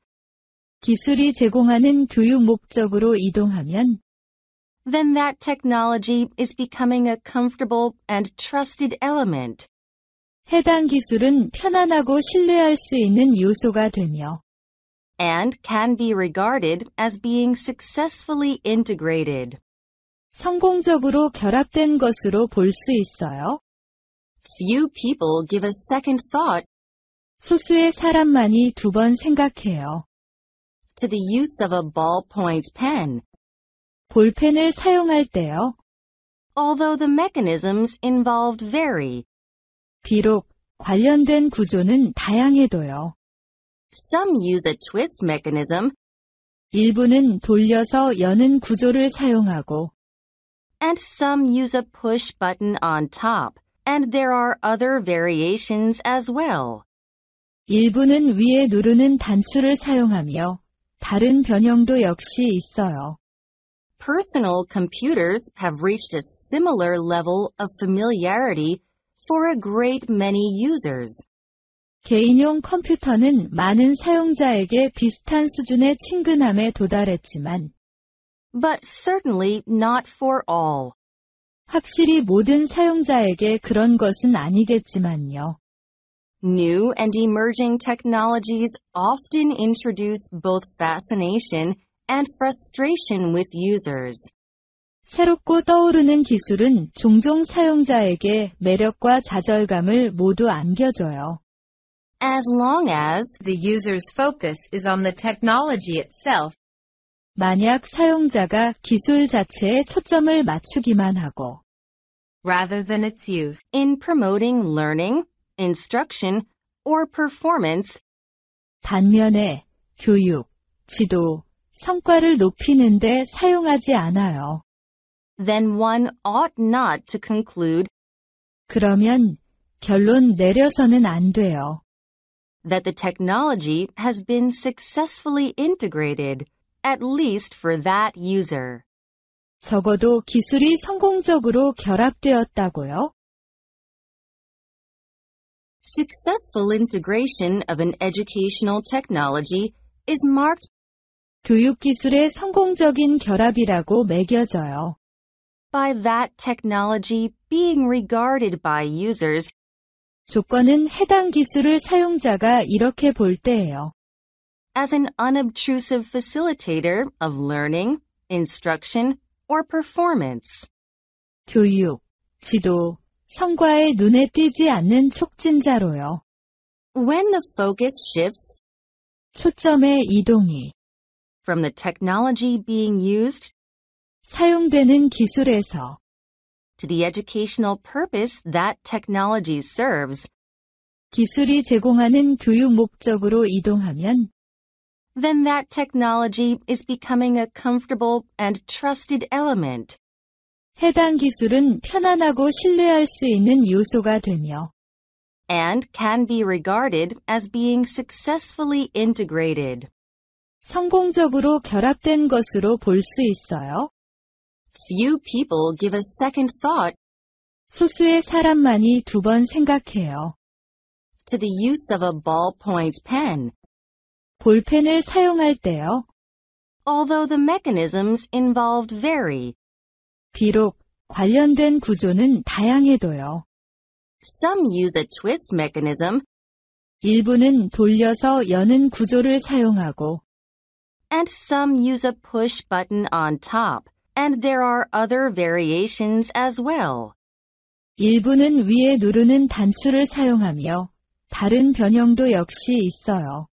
기술이 제공하는 교육 목적으로 이동하면 then that technology is becoming a comfortable and trusted element 해당 기술은 편안하고 신뢰할 수 있는 요소가 되며 and can be regarded as being successfully integrated. 성공적으로 결합된 것으로 볼 수 있어요. Few people give a second thought 소수의 사람만이 두 번 생각해요. to the use of a ballpoint pen, 볼펜을 사용할 때요. although the mechanisms involved vary. 비록 관련된 구조는 다양해도요. Some use a twist mechanism 일부는 돌려서 여는 구조를 사용하고 and some use a push button on top, and there are other variations as well. 일부는 위에 누르는 단추를 사용하며 다른 변형도 역시 있어요. Personal computers have reached a similar level of familiarity for a great many users. 개인용 컴퓨터는 많은 사용자에게 비슷한 수준의 친근함에 도달했지만 But certainly not for all. 확실히 모든 사용자에게 그런 것은 아니겠지만요. New and emerging technologies often introduce both fascination and frustration with users. 새롭고 떠오르는 기술은 종종 사용자에게 매력과 좌절감을 모두 안겨줘요. As long as The user's focus is on the technology itself, 만약 사용자가 기술 자체에 초점을 맞추기만 하고 rather than its use, in promoting learning, instruction, or performance, 반면에 교육, 지도, 성과를 높이는 데 사용하지 않아요. then one ought not to conclude 그러면 결론 내려서는 안 돼요. that the technology has been successfully integrated, at least for that user. 적어도 기술이 성공적으로 결합되었다고요? Successful integration of an educational technology is marked 교육기술의 성공적인 결합이라고 매겨져요. by that technology being regarded by users 조건은 해당 기술을 사용자가 이렇게 볼 때예요. as an unobtrusive facilitator of learning, instruction, or performance. 교육, 지도, 성과에 눈에 띄지 않는 촉진자로요. When the focus shifts 초점의 이동이 from the technology being used 사용되는 기술에서 to the educational purpose that technology serves, 기술이 제공하는 교육 목적으로 이동하면 then that technology is becoming a comfortable and trusted element 해당 기술은 편안하고 신뢰할 수 있는 요소가 되며 and can be regarded as being successfully integrated. 성공적으로 결합된 것으로 볼 수 있어요. Few people give a second thought 소수의 사람만이 두 번 생각해요. to the use of a ballpoint pen, 볼펜을 사용할 때요. although the mechanisms involved vary. 비록 관련된 구조는 다양해도요. Some use a twist mechanism 일부는 돌려서 여는 구조를 사용하고 and some use a push button on top, and there are other variations as well. 일부는 위에 누르는 단추를 사용하며 다른 변형도 역시 있어요.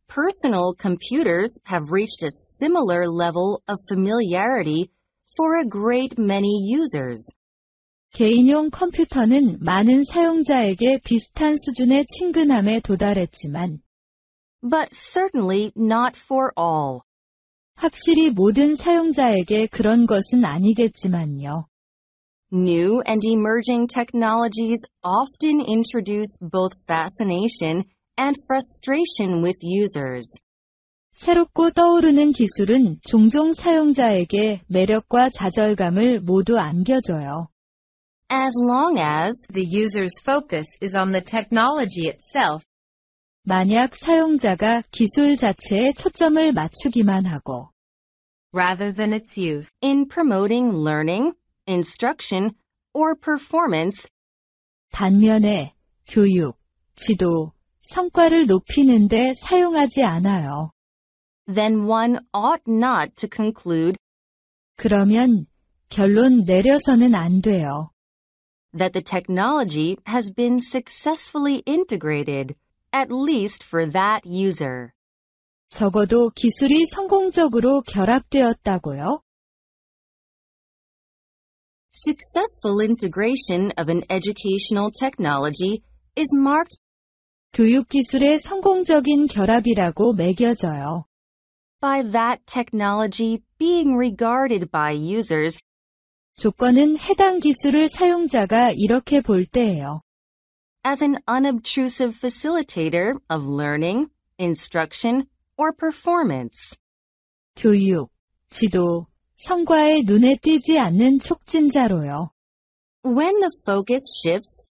Personal computers have reached a similar level of familiarity for a great many users. 개인용 컴퓨터는 많은 사용자에게 비슷한 수준의 친근함에 도달했지만, But certainly not for all. 확실히 모든 사용자에게 그런 것은 아니겠지만요. New and emerging technologies often introduce both fascination and frustration with users. 새롭고 떠오르는 기술은 종종 사용자에게 매력과 좌절감을 모두 안겨줘요. As long as The user's focus is on the technology itself, 만약 사용자가 기술 자체에 초점을 맞추기만 하고, rather than its use, in promoting learning, instruction, or performance, 반면에 교육, 지도, 성과를 높이는 데 사용하지 않아요. then one ought not to conclude 그러면 결론 내려서는 안 돼요. that the technology has been successfully integrated, at least for that user. 적어도 기술이 성공적으로 결합되었다고요? Successful integration of an educational technology is marked 교육기술의 성공적인 결합이라고 매겨져요. by that technology being regarded by users 조건은 해당 기술을 사용자가 이렇게 볼 때예요. as an unobtrusive facilitator of learning, instruction, or performance. 교육, 지도, 성과에 눈에 띄지 않는 촉진자로요. When the focus shifts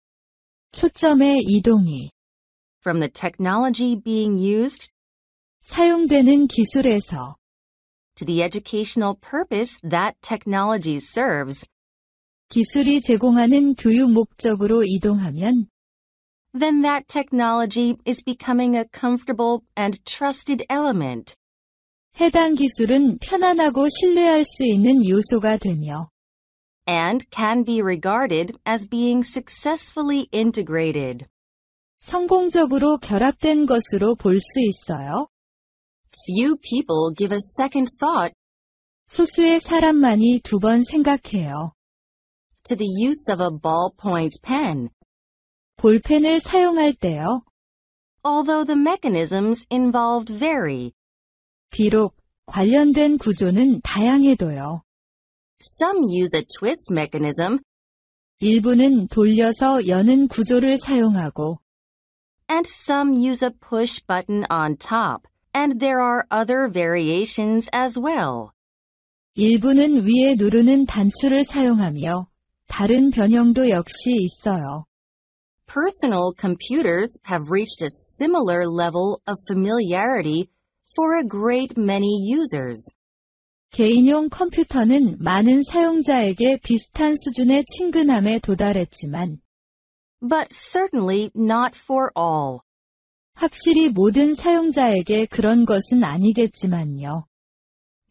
초점의 이동이 from the technology being used 사용되는 기술에서 to the educational purpose that technology serves, 기술이 제공하는 교육 목적으로 이동하면 then that technology is becoming a comfortable and trusted element. 해당 기술은 편안하고 신뢰할 수 있는 요소가 되며 And can be regarded as being successfully integrated. 성공적으로 결합된 것으로 볼 수 있어요. Few people give a second thought 소수의 사람만이 두 번 생각해요. to the use of a ballpoint pen, 볼펜을 사용할 때요. although the mechanisms involved vary. 비록 관련된 구조는 다양해도요. Some use a twist mechanism, 일부는 돌려서 여는 구조를 사용하고 and some use a push button on top, and there are other variations as well. 일부는 위에 누르는 단추를 사용하며 다른 변형도 역시 있어요. Personal computers have reached a similar level of familiarity for a great many users. 개인용 컴퓨터는 많은 사용자에게 비슷한 수준의 친근함에 도달했지만 But certainly not for all. 확실히 모든 사용자에게 그런 것은 아니겠지만요.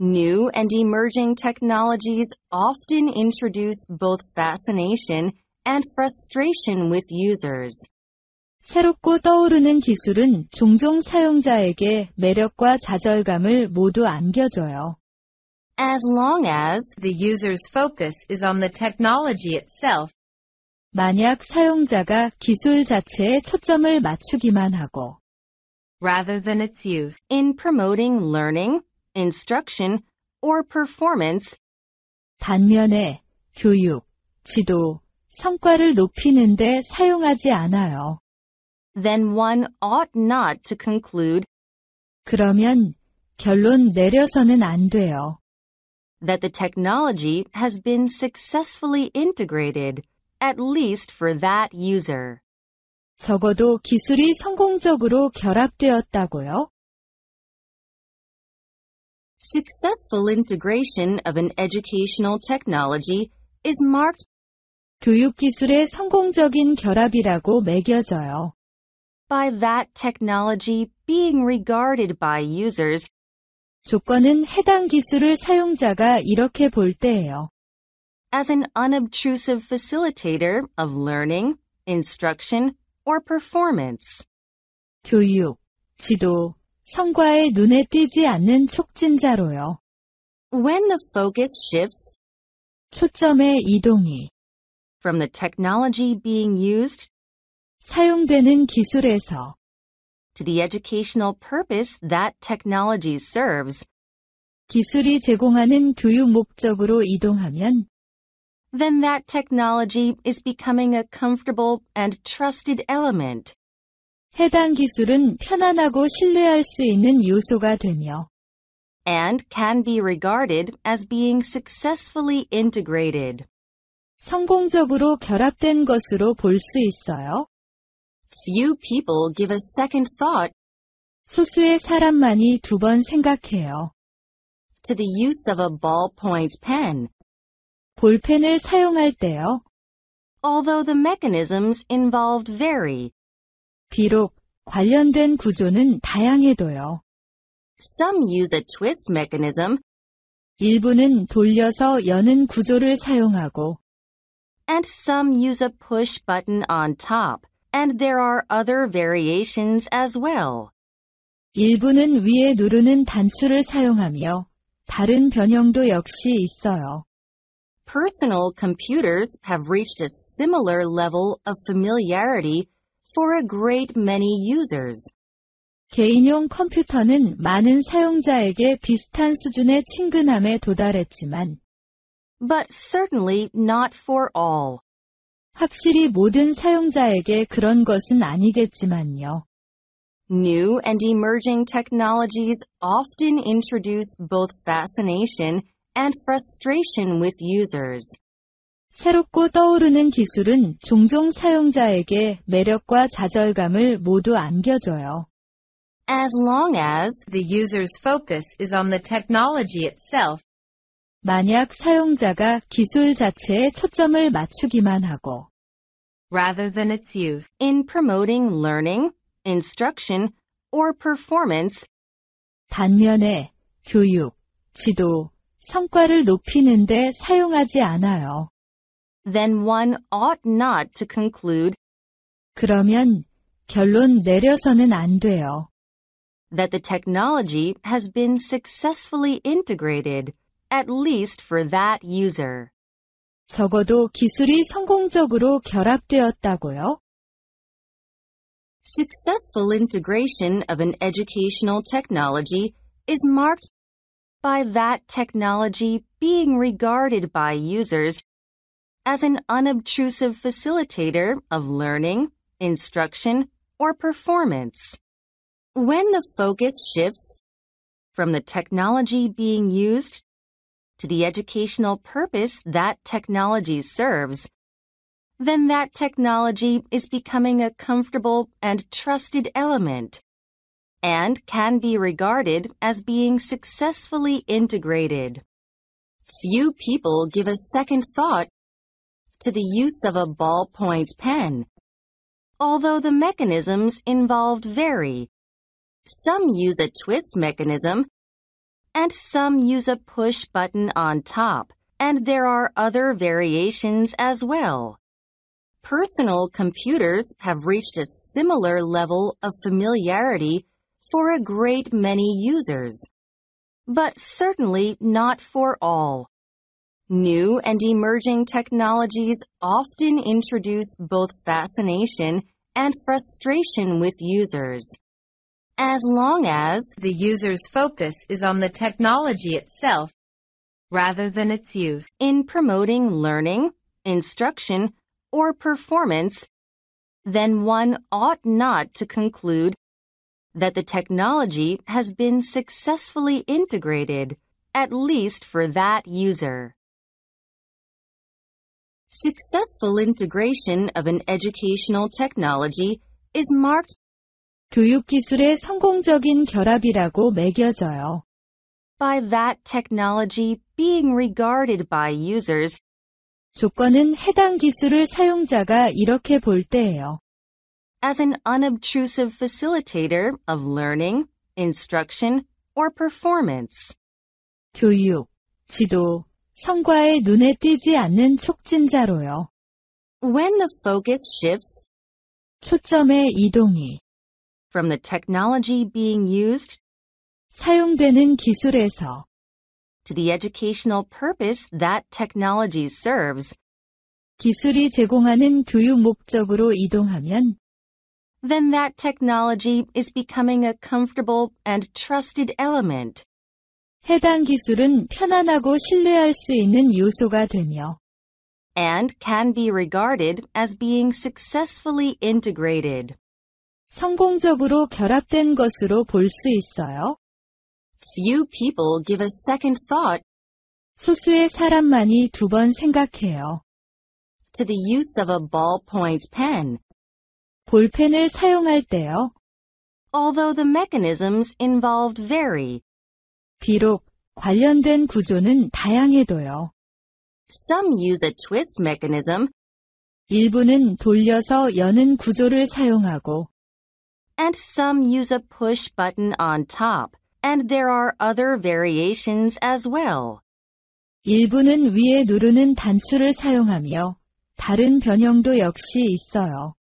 New and emerging technologies often introduce both fascination and frustration with users. 새롭고 떠오르는 기술은 종종 사용자에게 매력과 좌절감을 모두 안겨줘요. As long as the user's focus is on the technology itself, 만약 사용자가 기술 자체에 초점을 맞추기만 하고 rather than its use, in promoting learning, instruction, or performance, 반면에 교육, 지도, 성과를 높이는 데 사용하지 않아요. then one ought not to conclude 그러면 결론 내려서는 안 돼요. that the technology has been successfully integrated, at least for that user. 적어도 기술이 성공적으로 결합되었다고요? Successful integration of an educational technology is marked 교육기술의 성공적인 결합이라고 매겨져요. by that technology being regarded by users 조건은 해당 기술을 사용자가 이렇게 볼 때예요. as an unobtrusive facilitator of learning, instruction, or performance. 교육, 지도, 성과에 눈에 띄지 않는 촉진자로요. When the focus shifts 초점의 이동이 from the technology being used 사용되는 기술에서 to the educational purpose that technology serves, 기술이 제공하는 교육 목적으로 이동하면 then that technology is becoming a comfortable and trusted element, 해당 기술은 편안하고 신뢰할 수 있는 요소가 되며 and can be regarded as being successfully integrated. 성공적으로 결합된 것으로 볼 수 있어요. Few people give a second thought 소수의 사람만이 두 번 생각해요. to the use of a ballpoint pen, 볼펜을 사용할 때요. although the mechanisms involved vary. 비록 관련된 구조는 다양해도요. Some use a twist mechanism, 일부는 돌려서 여는 구조를 사용하고 and some use a push button on top, and there are other variations as well. 일부는 위에 누르는 단추를 사용하며 다른 변형도 역시 있어요. Personal computers have reached a similar level of familiarity for a great many users. 개인용 컴퓨터는 많은 사용자에게 비슷한 수준의 친근함에 도달했지만 But certainly not for all. 확실히 모든 사용자에게 그런 것은 아니겠지만요. New and emerging technologies often introduce both fascination and frustration with users. 새롭고 떠오르는 기술은 종종 사용자에게 매력과 좌절감을 모두 안겨줘요. As long as The user's focus is on the technology itself, 만약 사용자가 기술 자체에 초점을 맞추기만 하고 rather than its use, in promoting learning, instruction, or performance, 반면에 교육, 지도, 성과를 높이는 데 사용하지 않아요. then one ought not to conclude 그러면 결론 내려서는 안 돼요. that the technology has been successfully integrated, at least for that user. 적어도 기술이 성공적으로 결합되었다고요? Successful integration of an educational technology is marked by that technology being regarded by users as an unobtrusive facilitator of learning, instruction, or performance. When the focus shifts from the technology being used to the educational purpose that technology serves, then that technology is becoming a comfortable and trusted element, and can be regarded as being successfully integrated. Few people give a second thought to the use of a ballpoint pen, although the mechanisms involved vary. Some use a twist mechanism, and some use a push button on top, and there are other variations as well. Personal computers have reached a similar level of familiarity for a great many users, but certainly not for all. New and emerging technologies often introduce both fascination and frustration with users. As long as the user's focus is on the technology itself, rather than its use, in promoting learning, instruction, or performance, then one ought not to conclude that the technology has been successfully integrated, at least for that user. Successful integration of an educational technology is marked 교육기술의 성공적인 결합이라고 매겨져요. by that technology being regarded by users 조건은 해당 기술을 사용자가 이렇게 볼 때예요. as an unobtrusive facilitator of learning, instruction, or performance. 교육, 지도, 성과에 눈에 띄지 않는 촉진자로요. When the focus shifts 초점의 이동이 from the technology being used 사용되는 기술에서 to the educational purpose that technology serves, 기술이 제공하는 교육 목적으로 이동하면 then that technology is becoming a comfortable and trusted element, 해당 기술은 편안하고 신뢰할 수 있는 요소가 되며 and can be regarded as being successfully integrated. 성공적으로 결합된 것으로 볼 수 있어요. Few people give a second thought 소수의 사람만이 두 번 생각해요. to the use of a ballpoint pen, 볼펜을 사용할 때요. although the mechanisms involved vary. 비록 관련된 구조는 다양해도요. Some use a twist mechanism, 일부는 돌려서 여는 구조를 사용하고 and some use a push button on top, and there are other variations as well. 일부는 위에 누르는 단추를 사용하며 다른 변형도 역시 있어요.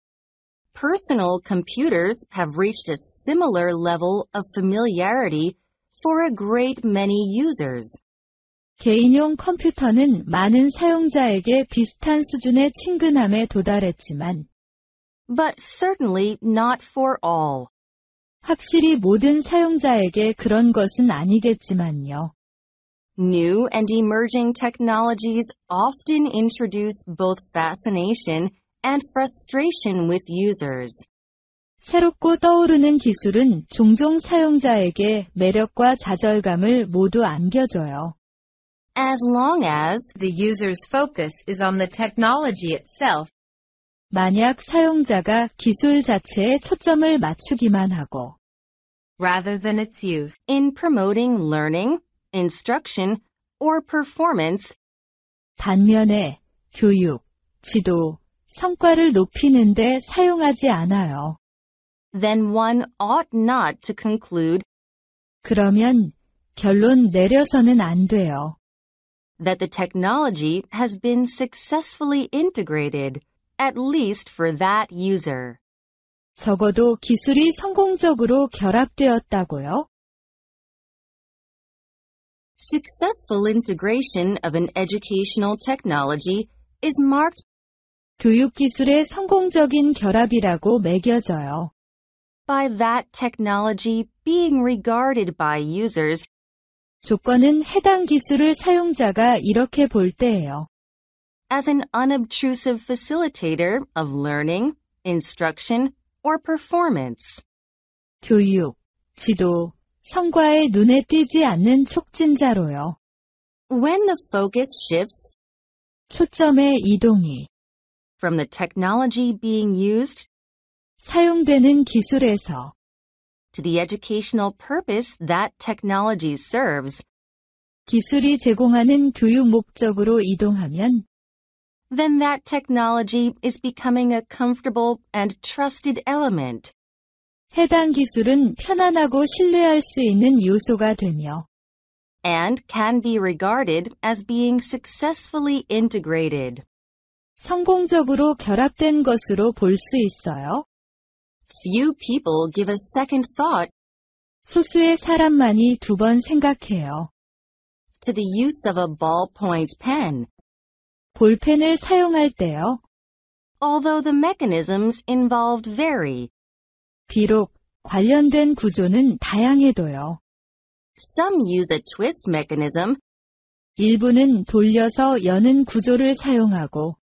Personal computers have reached a similar level of familiarity for a great many users. 개인용 컴퓨터는 많은 사용자에게 비슷한 수준의 친근함에 도달했지만 But certainly not for all. 확실히 모든 사용자에게 그런 것은 아니겠지만요. New and emerging technologies often introduce both fascination and frustration with users. 새롭고 떠오르는 기술은 종종 사용자에게 매력과 좌절감을 모두 안겨줘요. As long as The user's focus is on the technology itself, 만약 사용자가 기술 자체에 초점을 맞추기만 하고 rather than its use, in promoting learning, instruction, or performance, 반면에 교육, 지도, 성과를 높이는 데 사용하지 않아요. then one ought not to conclude 그러면 결론 내려서는 안 돼요. that the technology has been successfully integrated, at least for that user. 적어도 기술이 성공적으로 결합되었다고요? Successful integration of an educational technology is marked 교육 기술의 성공적인 결합이라고 매겨져요. by that technology being regarded by users 조건은 해당 기술을 사용자가 이렇게 볼 때예요. as an unobtrusive facilitator of learning, instruction, or performance. 교육, 지도, 성과에 눈에 띄지 않는 촉진자로요. When the focus shifts 초점의 이동이 from the technology being used 사용되는 기술에서 to the educational purpose that technology serves, 기술이 제공하는 교육 목적으로 이동하면 then that technology is becoming a comfortable and trusted element, 해당 기술은 편안하고 신뢰할 수 있는 요소가 되며 and can be regarded as being successfully integrated. 성공적으로 결합된 것으로 볼 수 있어요. Few people give a second thought 소수의 사람만이 두 번 생각해요. to the use of a ballpoint pen, 볼펜을 사용할 때요. although the mechanisms involved vary. 비록 관련된 구조는 다양해도요. Some use a twist mechanism, 일부는 돌려서 여는 구조를 사용하고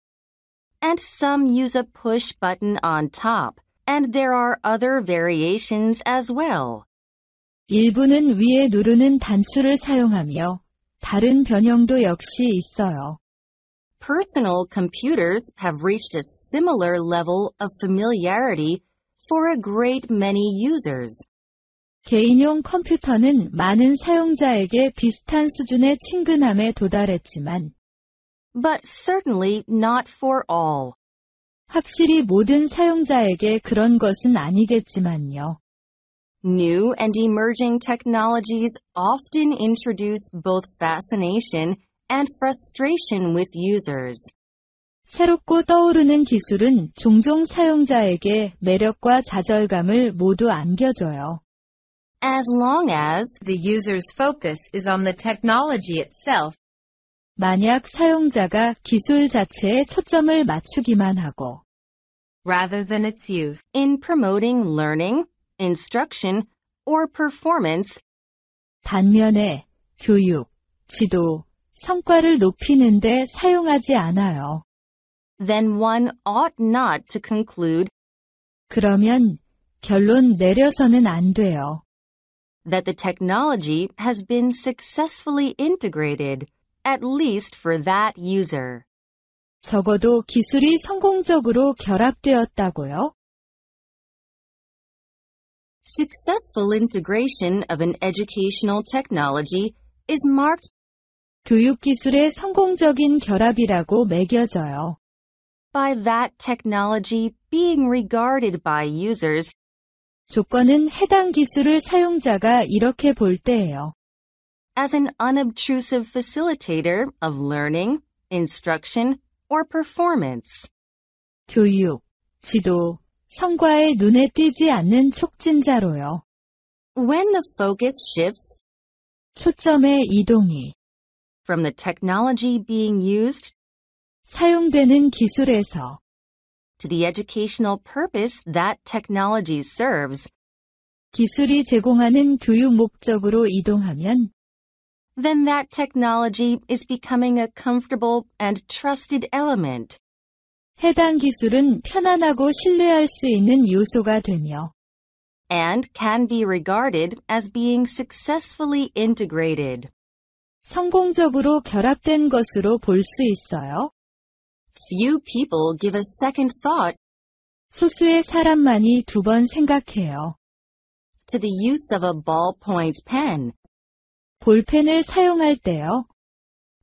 and some use a push button on top, and there are other variations as well. 일부는 위에 누르는 단추를 사용하며 다른 변형도 역시 있어요. Personal computers have reached a similar level of familiarity for a great many users. 개인용 컴퓨터는 많은 사용자에게 비슷한 수준의 친근함에 도달했지만 But certainly not for all. 확실히 모든 사용자에게 그런 것은 아니겠지만요. New and emerging technologies often introduce both fascination and frustration with users. 새롭고 떠오르는 기술은 종종 사용자에게 매력과 좌절감을 모두 안겨줘요. as long as the user's focus is on the technology itself, 만약 사용자가 기술 자체에 초점을 맞추기만 하고 rather than its use, in promoting learning, instruction, or performance, 반면에 교육, 지도, 성과를 높이는 데 사용하지 않아요. then one ought not to conclude 그러면 결론 내려서는 안 돼요. that the technology has been successfully integrated, at least for that user. 적어도 기술이 성공적으로 결합되었다고요? Successful integration of an educational technology is marked 교육기술의 성공적인 결합이라고 매겨져요. by that technology being regarded by users 조건은 해당 기술을 사용자가 이렇게 볼 때예요. as an unobtrusive facilitator of learning, instruction, or performance. 교육, 지도, 성과에 눈에 띄지 않는 촉진자로요. When the focus shifts 초점의 이동이 from the technology being used 사용되는 기술에서 to the educational purpose that technology serves, 기술이 제공하는 교육 목적으로 이동하면 then that technology is becoming a comfortable and trusted element, 해당 기술은 편안하고 신뢰할 수 있는 요소가 되며 and can be regarded as being successfully integrated. 성공적으로 결합된 것으로 볼 수 있어요. Few people give a second thought 소수의 사람만이 두 번 생각해요. to the use of a ballpoint pen, 볼펜을 사용할 때요.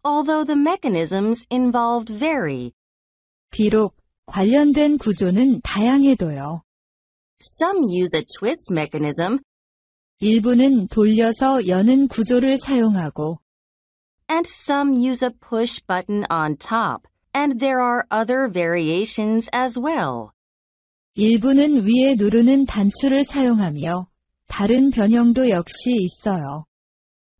although the mechanisms involved vary. 비록 관련된 구조는 다양해도요. Some use a twist mechanism, 일부는 돌려서 여는 구조를 사용하고 and some use a push button on top, and there are other variations as well. 일부는 위에 누르는 단추를 사용하며 다른 변형도 역시 있어요.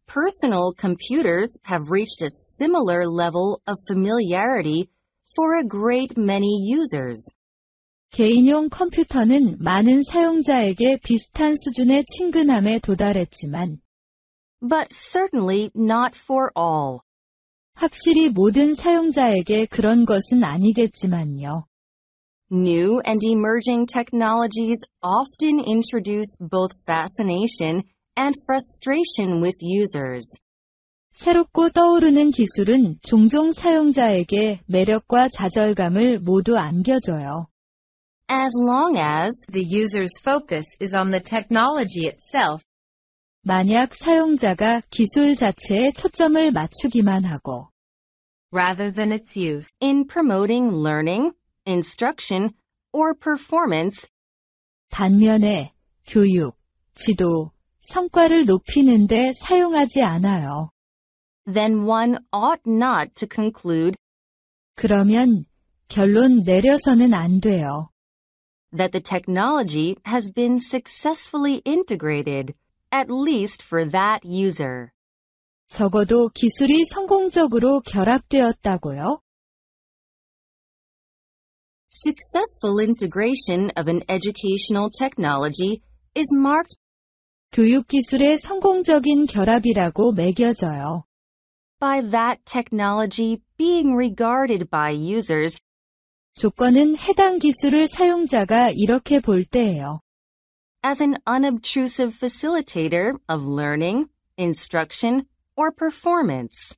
Personal computers have reached a similar level of familiarity for a great many users. 개인용 컴퓨터는 많은 사용자에게 비슷한 수준의 친근함에 도달했지만 But certainly not for all. 확실히 모든 사용자에게 그런 것은 아니겠지만요. New and emerging technologies often introduce both fascination and frustration with users. 새롭고 떠오르는 기술은 종종 사용자에게 매력과 좌절감을 모두 안겨줘요. As long as the user's focus is on the technology itself, 만약 사용자가 기술 자체에 초점을 맞추기만 하고 rather than its use, in promoting learning, instruction, or performance, 반면에 교육, 지도, 성과를 높이는 데 사용하지 않아요. then one ought not to conclude 그러면 결론 내려서는 안 돼요. that the technology has been successfully integrated, at least for that user. 적어도 기술이 성공적으로 결합되었다고요? Successful integration of an educational technology is marked 교육기술의 성공적인 결합이라고 매겨져요. by that technology being regarded by users 조건은 해당 기술을 사용자가 이렇게 볼 때예요. as an unobtrusive facilitator of learning, instruction, or performance.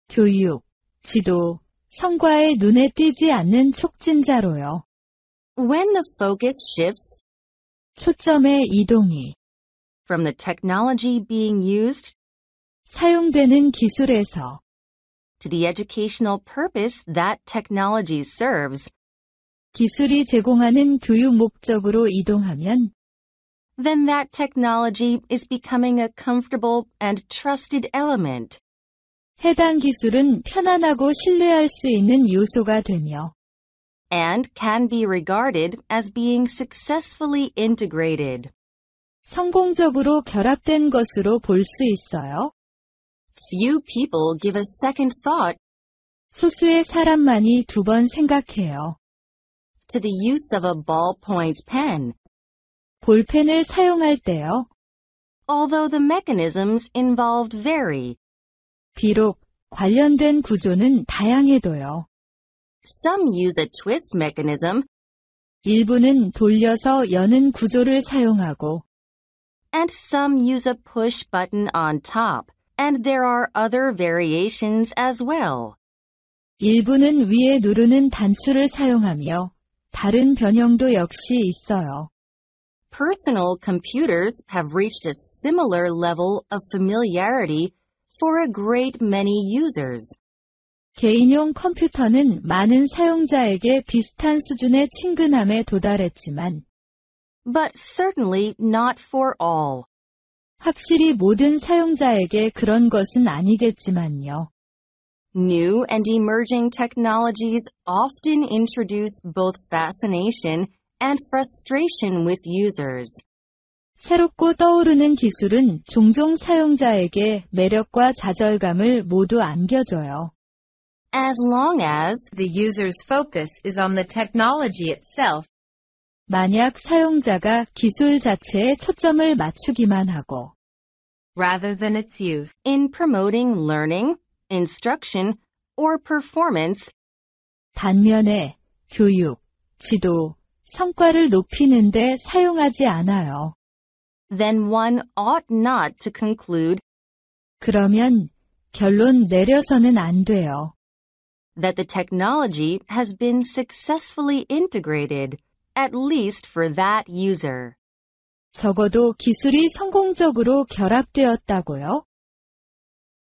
교육, 지도, 성과에 눈에 띄지 않는 촉진자로요. When the focus shifts 초점의 이동이 from the technology being used 사용되는 기술에서 to the educational purpose that technology serves, 기술이 제공하는 교육 목적으로 이동하면 then that technology is becoming a comfortable and trusted element, 해당 기술은 편안하고 신뢰할 수 있는 요소가 되며 and can be regarded as being successfully integrated. 성공적으로 결합된 것으로 볼 수 있어요. Few people give a second thought 소수의 사람만이 두 번 생각해요. to the use of a ballpoint pen, 볼펜을 사용할 때요. although the mechanisms involved vary. 비록 관련된 구조는 다양해도요. Some use a twist mechanism, 일부는 돌려서 여는 구조를 사용하고 and some use a push button on top, and there are other variations as well. 일부는 위에 누르는 단추를 사용하며 다른 변형도 역시 있어요. Personal computers have reached a similar level of familiarity for a great many users. 개인용 컴퓨터는 많은 사용자에게 비슷한 수준의 친근함에 도달했지만 But certainly not for all. 확실히 모든 사용자에게 그런 것은 아니겠지만요. New and emerging technologies often introduce both fascination and frustration with users. 새롭고 떠오르는 기술은 종종 사용자에게 매력과 좌절감을 모두 안겨줘요. As long as The user's focus is on the technology itself, 만약 사용자가 기술 자체에 초점을 맞추기만 하고 rather than its use, in promoting learning, instruction, or performance, 반면에 교육, 지도, 성과를 높이는 데 사용하지 않아요. then one ought not to conclude 그러면 결론 내려서는 안 돼요. that the technology has been successfully integrated, at least for that user. 적어도 기술이 성공적으로 결합되었다고요?